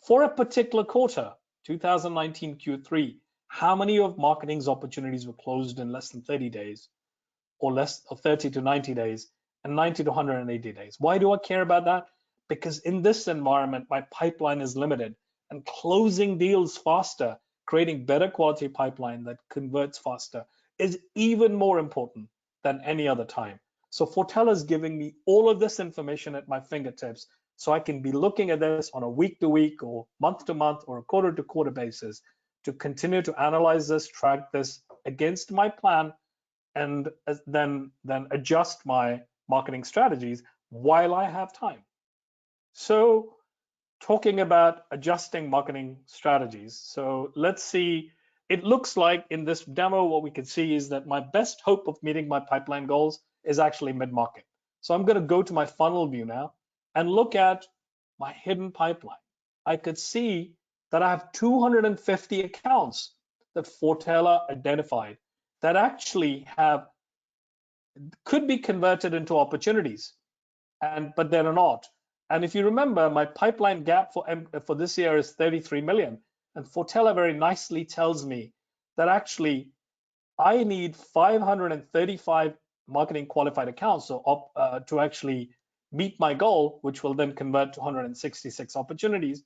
S2: for a particular quarter, 2019 Q3, how many of marketing's opportunities were closed in less than 30 days or 30 to 90 days and 90 to 180 days? Why do I care about that? Because in this environment, my pipeline is limited and closing deals faster, creating better quality pipeline that converts faster is even more important than any other time. So Fortella is giving me all of this information at my fingertips so I can be looking at this on a week-to-week or month-to-month or a quarter-to-quarter basis to continue to analyze this, track this against my plan, and then adjust my marketing strategies while I have time. So talking about adjusting marketing strategies. So let's see, it looks like in this demo, what we can see is that my best hope of meeting my pipeline goals is actually mid-market. So I'm going to go to my funnel view now and look at my hidden pipeline. I could see that I have 250 accounts that Fortella identified that actually could be converted into opportunities, but they're not. And if you remember, my pipeline gap for this year is 33 million. And Fortella very nicely tells me that actually I need 535 marketing qualified accounts to actually meet my goal, which will then convert to 166 opportunities.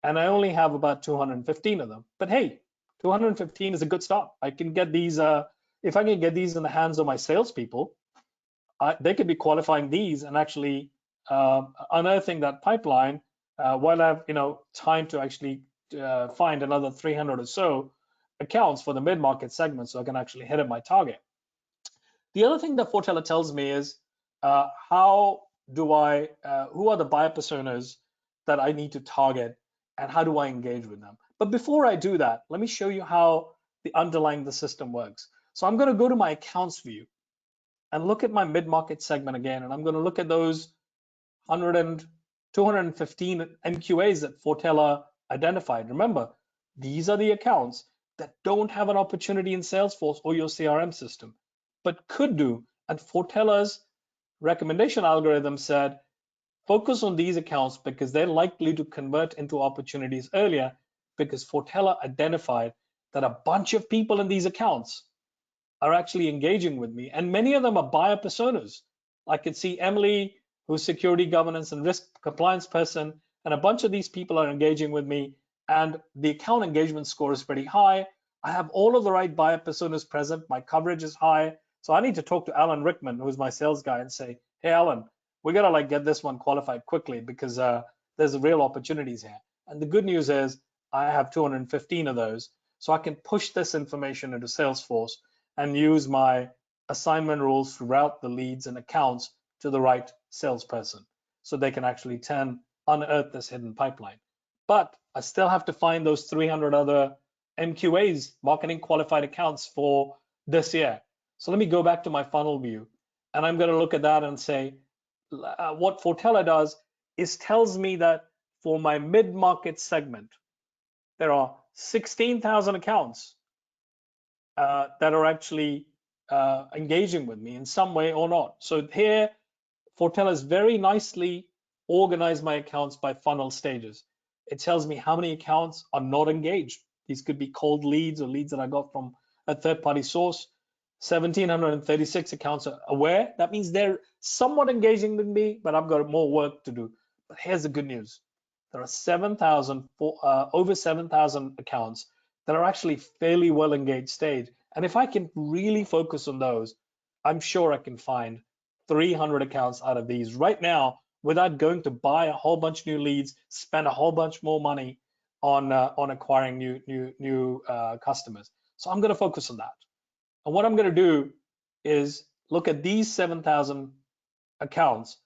S2: And I only have about 215 of them. But hey, 215 is a good start. I can get these, if I can get these in the hands of my salespeople, they could be qualifying these and actually unearthing that pipeline while I have time to actually find another 300 or so accounts for the mid-market segment so I can actually hit at my target. The other thing that Fortella tells me is who are the buyer personas that I need to target, and how do I engage with them? But before I do that, let me show you how the underlying the system works. So I'm going to go to my accounts view and look at my mid-market segment again, and I'm going to look at those 215 MQAs that Fortella identified. Remember, these are the accounts that don't have an opportunity in Salesforce or your CRM system, but could do. And Fortella's recommendation algorithm said, focus on these accounts because they're likely to convert into opportunities earlier, because Fortella identified that a bunch of people in these accounts are actually engaging with me, and many of them are buyer personas. I could see Emily, who's security governance and risk compliance person, and a bunch of these people are engaging with me, and the account engagement score is pretty high. I have all of the right buyer personas present. My coverage is high. So I need to talk to Alan Rickman, who's my sales guy, and say, hey, Alan, we got to like get this one qualified quickly because there's real opportunities here. And the good news is I have 215 of those. So I can push this information into Salesforce and use my assignment rules to route the leads and accounts to the right salesperson so they can actually unearth this hidden pipeline. But I still have to find those 300 other MQAs, marketing qualified accounts, for this year. So let me go back to my funnel view, and I'm going to look at that and say, what Fortella does is tells me that for my mid-market segment, there are 16,000 accounts that are actually engaging with me in some way or not. So here, Fortella has very nicely organized my accounts by funnel stages. It tells me how many accounts are not engaged. These could be cold leads or leads that I got from a third-party source. 1,736 accounts are aware. That means they're somewhat engaging with me, but I've got more work to do. But here's the good news. There are over 7,000 accounts that are actually fairly well engaged stage. And if I can really focus on those, I'm sure I can find 300 accounts out of these right now without going to buy a whole bunch of new leads, spend a whole bunch more money on acquiring new customers. So I'm going to focus on that. And what I'm going to do is look at these 7,000 accounts,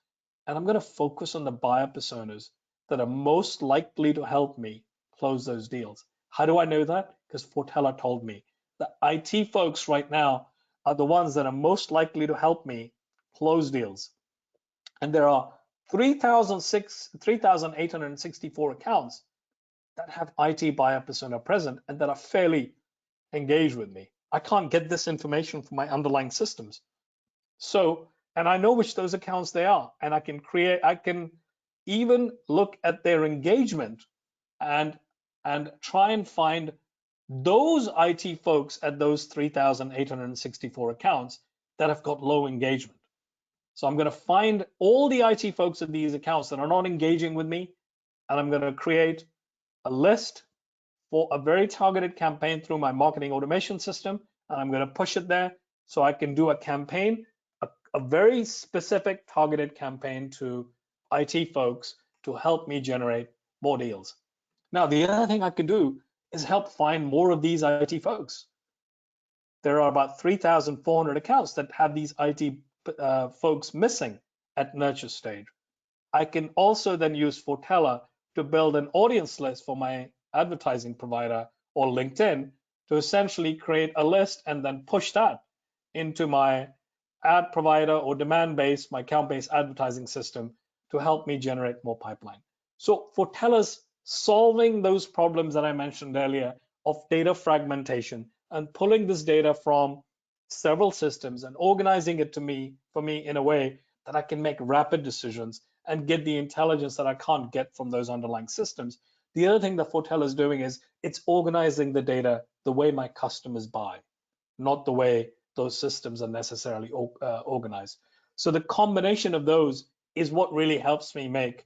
S2: and I'm going to focus on the buyer personas that are most likely to help me close those deals. How do I know that? Because Fortella told me. The IT folks right now are the ones that are most likely to help me close deals. And there are 3,864 accounts that have IT buyer persona present and that are fairly engaged with me. I can't get this information from my underlying systems. So, and I know which those accounts they are, and I can even look at their engagement and try and find those IT folks at those 3,864 accounts that have got low engagement. So I'm going to find all the IT folks at these accounts that are not engaging with me, and I'm going to create a list for a very targeted campaign through my marketing automation system, and I'm going to push it there so I can do a campaign, a very specific targeted campaign to IT folks to help me generate more deals. Now, the other thing I can do is help find more of these IT folks. There are about 3,400 accounts that have these IT folks missing at nurture stage. I can also then use Fortella to build an audience list for my advertising provider or LinkedIn to essentially create a list and then push that into my ad provider or demand-based, my account-based advertising system to help me generate more pipeline. So Fortella's solving those problems that I mentioned earlier of data fragmentation and pulling this data from several systems and organizing it for me in a way that I can make rapid decisions and get the intelligence that I can't get from those underlying systems. The other thing that Fortella is doing is it's organizing the data the way my customers buy, not the way those systems are necessarily organized. So the combination of those is what really helps me make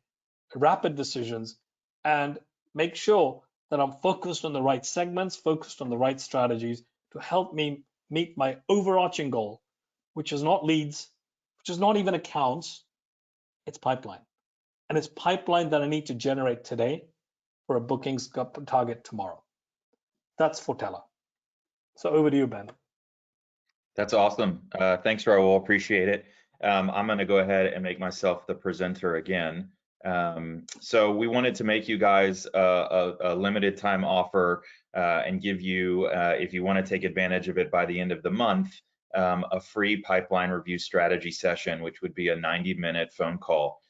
S2: rapid decisions and make sure that I'm focused on the right segments, focused on the right strategies to help me meet my overarching goal, which is not leads, which is not even accounts, it's pipeline. And it's pipeline that I need to generate today for a bookings target tomorrow. That's Fortella. So over to you, Ben.
S1: That's awesome. Thanks, Raul. Appreciate it. I'm going to go ahead and make myself the presenter again. So we wanted to make you guys a limited time offer and give you, if you want to take advantage of it by the end of the month, a free pipeline review strategy session, which would be a 90-minute phone call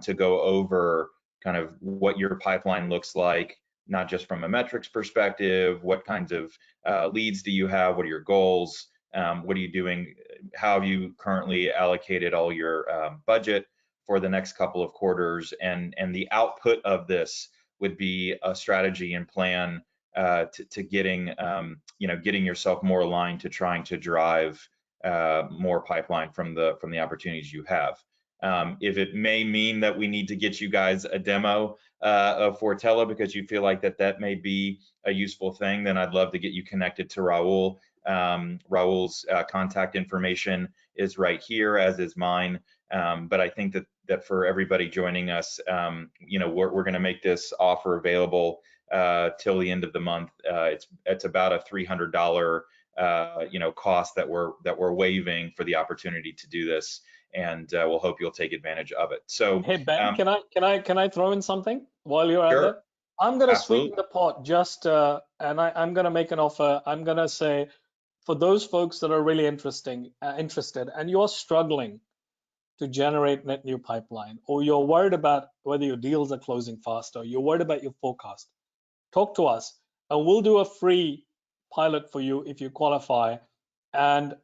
S1: to go over kind of what your pipeline looks like, not just from a metrics perspective, what kinds of leads do you have, what are your goals, what are you doing, how have you currently allocated all your budget for the next couple of quarters, and the output of this would be a strategy and plan to getting getting yourself more aligned to trying to drive more pipeline from the opportunities you have. If it may mean that we need to get you guys a demo of Fortella because you feel like that may be a useful thing, then I'd love to get you connected to Raul. Raul's contact information is right here, as is mine. But I think that for everybody joining us, we're going to make this offer available till the end of the month. It's about a $300 cost that we're waiving for the opportunity to do this, and we'll hope you'll take advantage of it. So,
S2: Hey Ben, can I throw in something while you're at
S1: sure,
S2: that? I'm gonna
S1: absolutely.
S2: sweeten the pot just and I'm gonna make an offer. I'm gonna say for those folks that are really interested and you're struggling to generate net new pipeline, or you're worried about whether your deals are closing fast, or you're worried about your forecast, talk to us and we'll do a free pilot for you if you qualify, and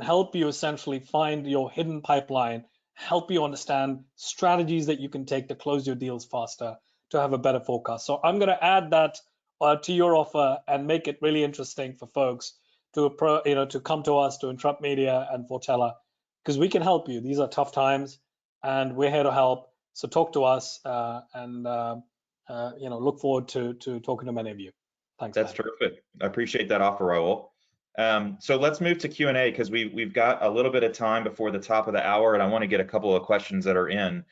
S2: help you essentially find your hidden pipeline, help you understand strategies that you can take to close your deals faster, to have a better forecast. So I'm going to add that to your offer and make it really interesting for folks to come to us, to Interrupt Media and Fortella, because we can help you. These are tough times and we're here to help. So talk to us and look forward to talking to many of you. Thanks,
S1: That's
S2: Ben.
S1: terrific. I appreciate that offer, Raul. So let's move to Q&A because we've got a little bit of time before the top of the hour, and I want to get a couple of questions that are in.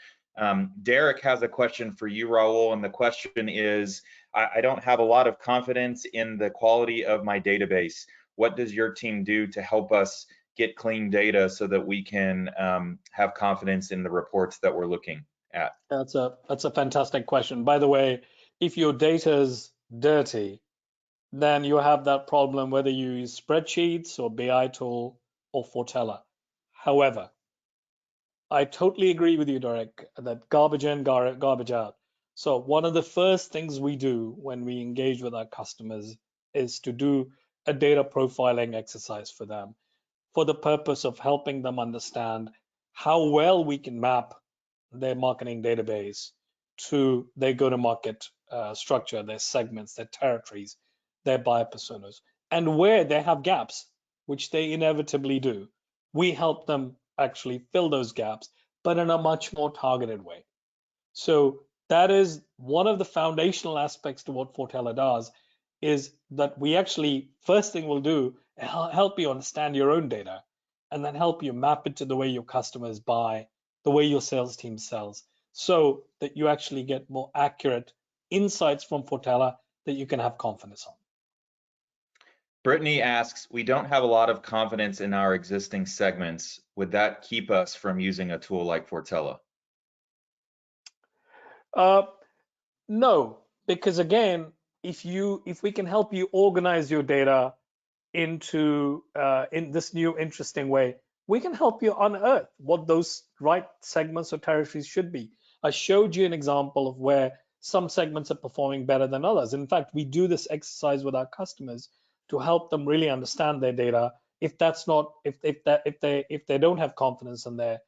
S1: Derek has a question for you, Raul, and the question is, I don't have a lot of confidence in the quality of my database. What does your team do to help us get clean data so that we can have confidence in the reports that we're looking at?
S2: That's a fantastic question. By the way, if your data's dirty, then you have that problem whether you use spreadsheets or BI tool or Fortella. However, I totally agree with you, Derek, that garbage in, garbage out. So one of the first things we do when we engage with our customers is to do a data profiling exercise for them, for the purpose of helping them understand how well we can map their marketing database to their go-to-market structure, their segments, their territories, their buyer personas, and where they have gaps, which they inevitably do. We help them actually fill those gaps, but in a much more targeted way. So that is one of the foundational aspects to what Fortella does, is that we actually, first thing we'll do, help you understand your own data, and then help you map it to the way your customers buy, the way your sales team sells, so that you actually get more accurate insights from Fortella that you can have confidence on.
S1: Brittany asks, we don't have a lot of confidence in our existing segments. Would that keep us from using a tool like Fortella?
S2: No, because again, if we can help you organize your data into in this new interesting way, we can help you unearth what those right segments or territories should be. I showed you an example of where some segments are performing better than others. In fact, we do this exercise with our customers to help them really understand their data. If they don't have confidence in their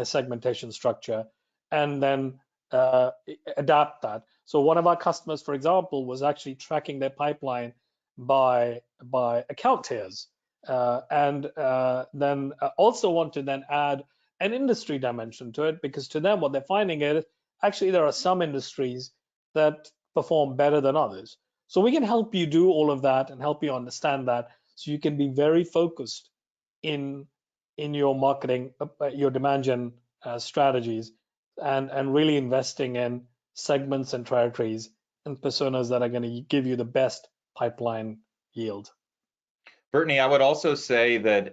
S2: segmentation structure, and then adapt that. So one of our customers, for example, was actually tracking their pipeline by account tiers, and then also want to then add an industry dimension to it, because to them what they're finding is actually there are some industries that perform better than others. So we can help you do all of that and help you understand that, so you can be very focused in your marketing, your demand gen strategies, and really investing in segments and territories and personas that are going to give you the best pipeline yield.
S1: Brittany, I would also say that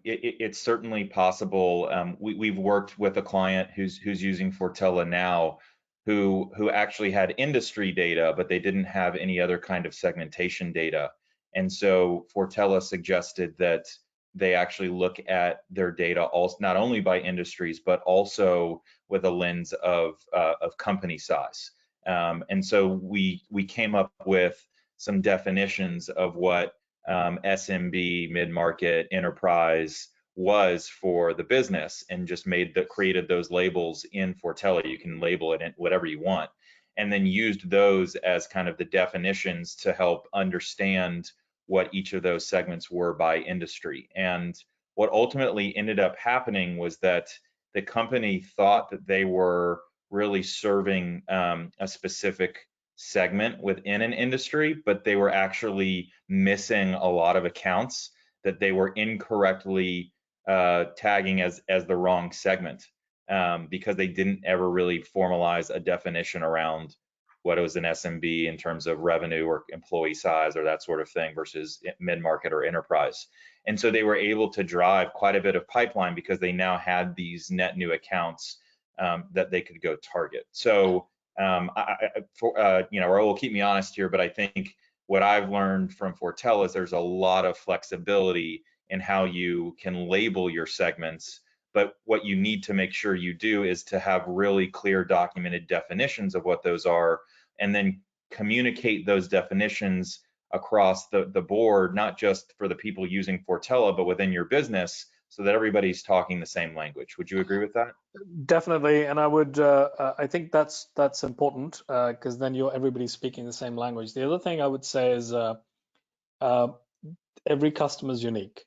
S1: it's certainly possible. We've worked with a client who's using Fortella now, who actually had industry data, but they didn't have any other kind of segmentation data. And so Fortella suggested that they actually look at their data also not only by industries, but also with a lens of company size. And so we came up with some definitions of what SMB, mid-market, enterprise was for the business, and just created those labels in Fortella. You can label it in whatever you want, and then used those as kind of the definitions to help understand what each of those segments were by industry. And what ultimately ended up happening was that the company thought that they were really serving a specific segment within an industry, but they were actually missing a lot of accounts that they were incorrectly tagging as the wrong segment, because they didn't ever really formalize a definition around what was an SMB in terms of revenue or employee size or that sort of thing versus mid-market or enterprise. And so they were able to drive quite a bit of pipeline because they now had these net new accounts that they could go target. So Raul will keep me honest here, but I think what I've learned from Fortell is there's a lot of flexibility in how you can label your segments. But what you need to make sure you do is to have really clear documented definitions of what those are, and then communicate those definitions across the board, not just for the people using Fortella, but within your business, so that everybody's talking the same language. Would you agree with that?
S2: Definitely, and I think that's important, because then everybody's speaking the same language. The other thing I would say is every customer is unique.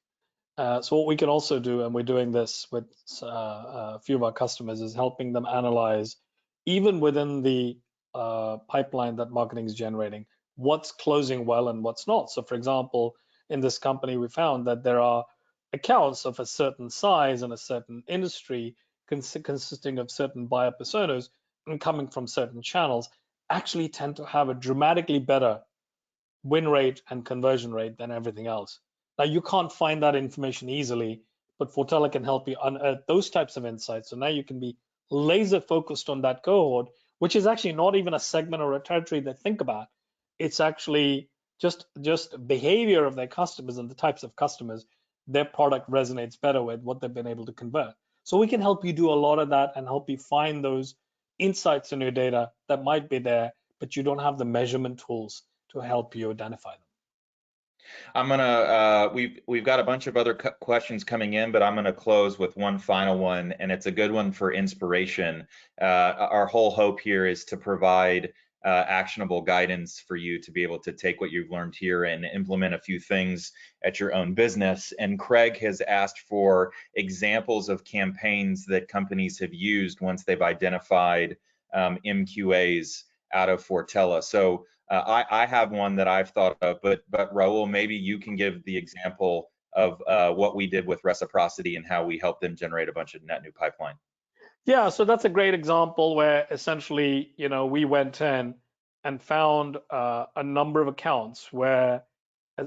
S2: So what we can also do, and we're doing this with a few of our customers, is helping them analyze, even within the pipeline that marketing is generating, what's closing well and what's not. So for example, in this company, we found that there are accounts of a certain size and a certain industry consisting of certain buyer personas and coming from certain channels actually tend to have a dramatically better win rate and conversion rate than everything else. Now, you can't find that information easily, but Fortella can help you unearth those types of insights. So now you can be laser focused on that cohort, which is actually not even a segment or a territory they think about. It's actually just behavior of their customers and the types of customers their product resonates better with, what they've been able to convert. So we can help you do a lot of that and help you find those insights in your data that might be there, but you don't have the measurement tools to help you identify them.
S1: I'm gonna we've got a bunch of other questions coming in, but I'm gonna close with one final one, and it's a good one for inspiration. Our whole hope here is to provide actionable guidance for you to be able to take what you've learned here and implement a few things at your own business. And Craig has asked for examples of campaigns that companies have used once they've identified MQAs out of Fortella. So I have one that I've thought of, but Raul, maybe you can give the example of what we did with Reciprocity and how we helped them generate a bunch of net new pipeline.
S2: Yeah, so that's a great example where essentially, we went in and found a number of accounts where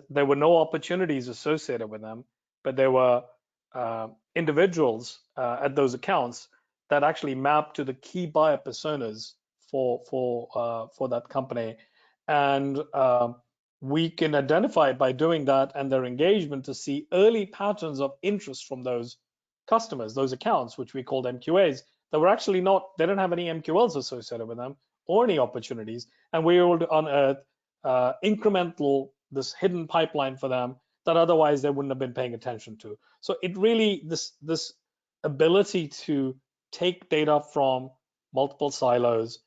S2: there were no opportunities associated with them, but there were individuals at those accounts that actually mapped to the key buyer personas for that company. And we can identify by doing that and their engagement to see early patterns of interest from those customers, those accounts, which we called MQAs, that were actually they didn't have any MQLs associated with them or any opportunities. And we were able to unearth this hidden pipeline for them that otherwise they wouldn't have been paying attention to. So it really, this ability to take data from multiple silos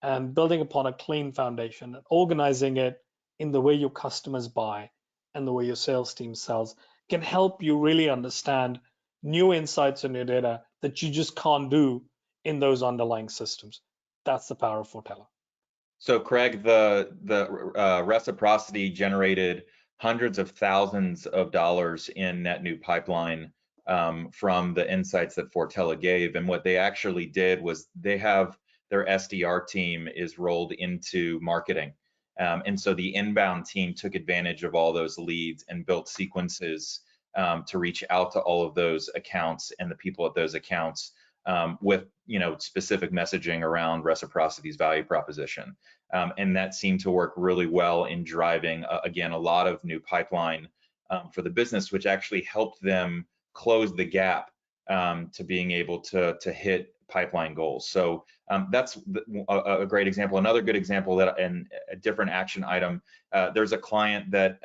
S2: and building upon a clean foundation and organizing it in the way your customers buy and the way your sales team sells can help you really understand new insights in your data that you just can't do in those underlying systems. That's the power of Fortella.
S1: So Craig, the Reciprocity generated hundreds of thousands of dollars in net new pipeline from the insights that Fortella gave. And what they actually did was they have their SDR team is rolled into marketing. And so the inbound team took advantage of all those leads and built sequences to reach out to all of those accounts and the people at those accounts with specific messaging around Reciprocity's value proposition. And that seemed to work really well in driving, again, a lot of new pipeline for the business, which actually helped them close the gap to being able to hit pipeline goals. So that's a great example. Another good example, that and a different action item, there's a client that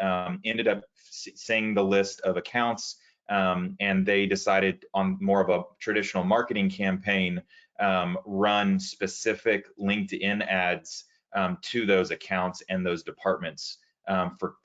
S1: ended up seeing the list of accounts, and they decided on more of a traditional marketing campaign, run specific LinkedIn ads to those accounts and those departments,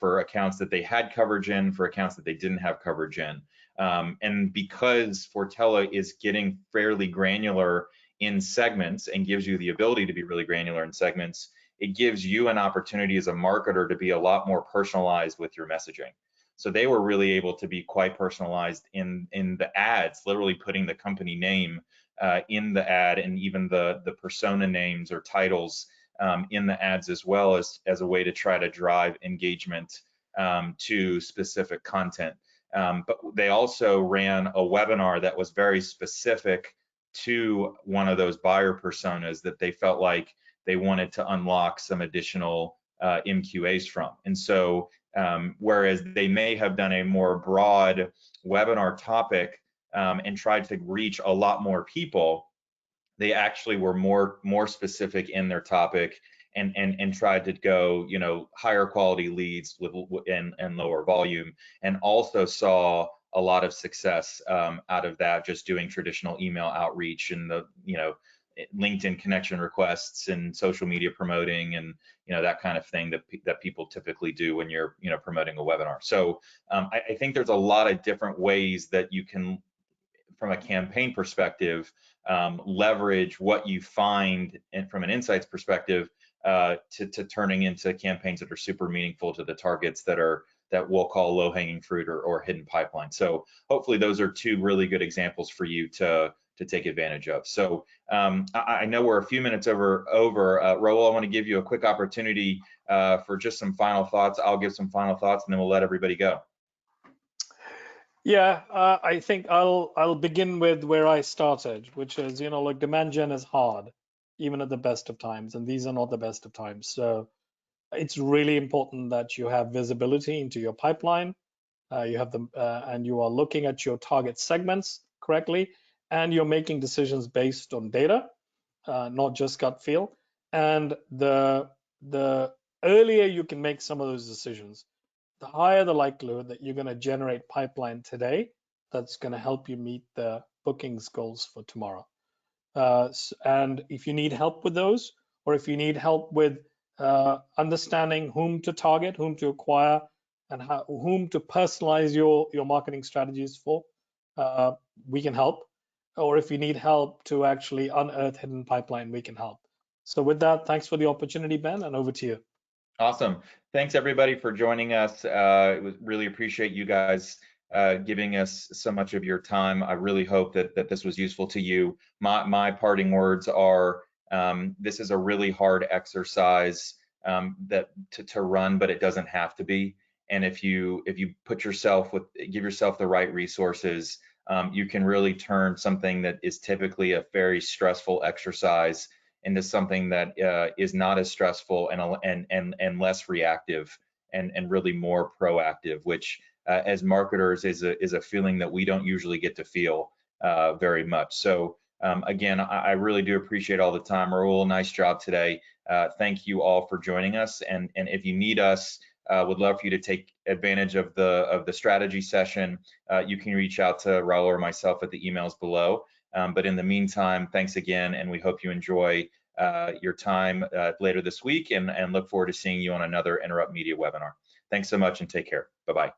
S1: for accounts that they had coverage in, for accounts that they didn't have coverage in. And because Fortella is getting fairly granular in segments and gives you the ability to be really granular in segments, it gives you an opportunity as a marketer to be a lot more personalized with your messaging. So they were really able to be quite personalized in the ads, literally putting the company name in the ad, and even the persona names or titles in the ads, as well as a way to try to drive engagement to specific content. But they also ran a webinar that was very specific to one of those buyer personas that they felt like they wanted to unlock some additional MQAs from. And so whereas they may have done a more broad webinar topic and tried to reach a lot more people, they actually were more specific in their topic and tried to go, higher quality leads and lower volume, and also saw a lot of success out of that, just doing traditional email outreach and the LinkedIn connection requests and social media promoting and that kind of thing that people typically do when you're promoting a webinar. So I think there's a lot of different ways that you can, from a campaign perspective, leverage what you find, and from an insights perspective, to turning into campaigns that are super meaningful to the targets that we'll call low-hanging fruit or hidden pipeline. So hopefully those are two really good examples for you to take advantage of. So I know we're a few minutes over. Raul, I want to give you a quick opportunity for just some final thoughts. I'll give some final thoughts, and then we'll let everybody go.
S2: Yeah, I think I'll begin with where I started, which is, look, demand gen is hard, even at the best of times, and these are not the best of times. So it's really important that you have visibility into your pipeline, you have them, and you are looking at your target segments correctly, and you're making decisions based on data, not just gut feel. And the earlier you can make some of those decisions, the higher the likelihood that you're going to generate pipeline today that's going to help you meet the bookings goals for tomorrow. And if you need help with those, or if you need help with understanding whom to target, whom to acquire, and whom to personalize your marketing strategies for, we can help. Or if you need help to actually unearth hidden pipeline, we can help. So with that, thanks for the opportunity, Ben, and over to you.
S1: Awesome. Thanks everybody for joining us. Really appreciate you guys giving us so much of your time. I really hope that this was useful to you. My parting words are, this is a really hard exercise to run, but it doesn't have to be. And if you give yourself the right resources, you can really turn something that is typically a very stressful exercise into something that is not as stressful and less reactive and really more proactive, which as marketers is a feeling that we don't usually get to feel very much. So again, I really do appreciate all the time. Raul, nice job today. Thank you all for joining us. And if you need us, would love for you to take advantage of the strategy session. You can reach out to Raul or myself at the emails below. But in the meantime, thanks again, and we hope you enjoy your time later this week, and look forward to seeing you on another Interrupt Media webinar. Thanks so much, and take care. Bye-bye.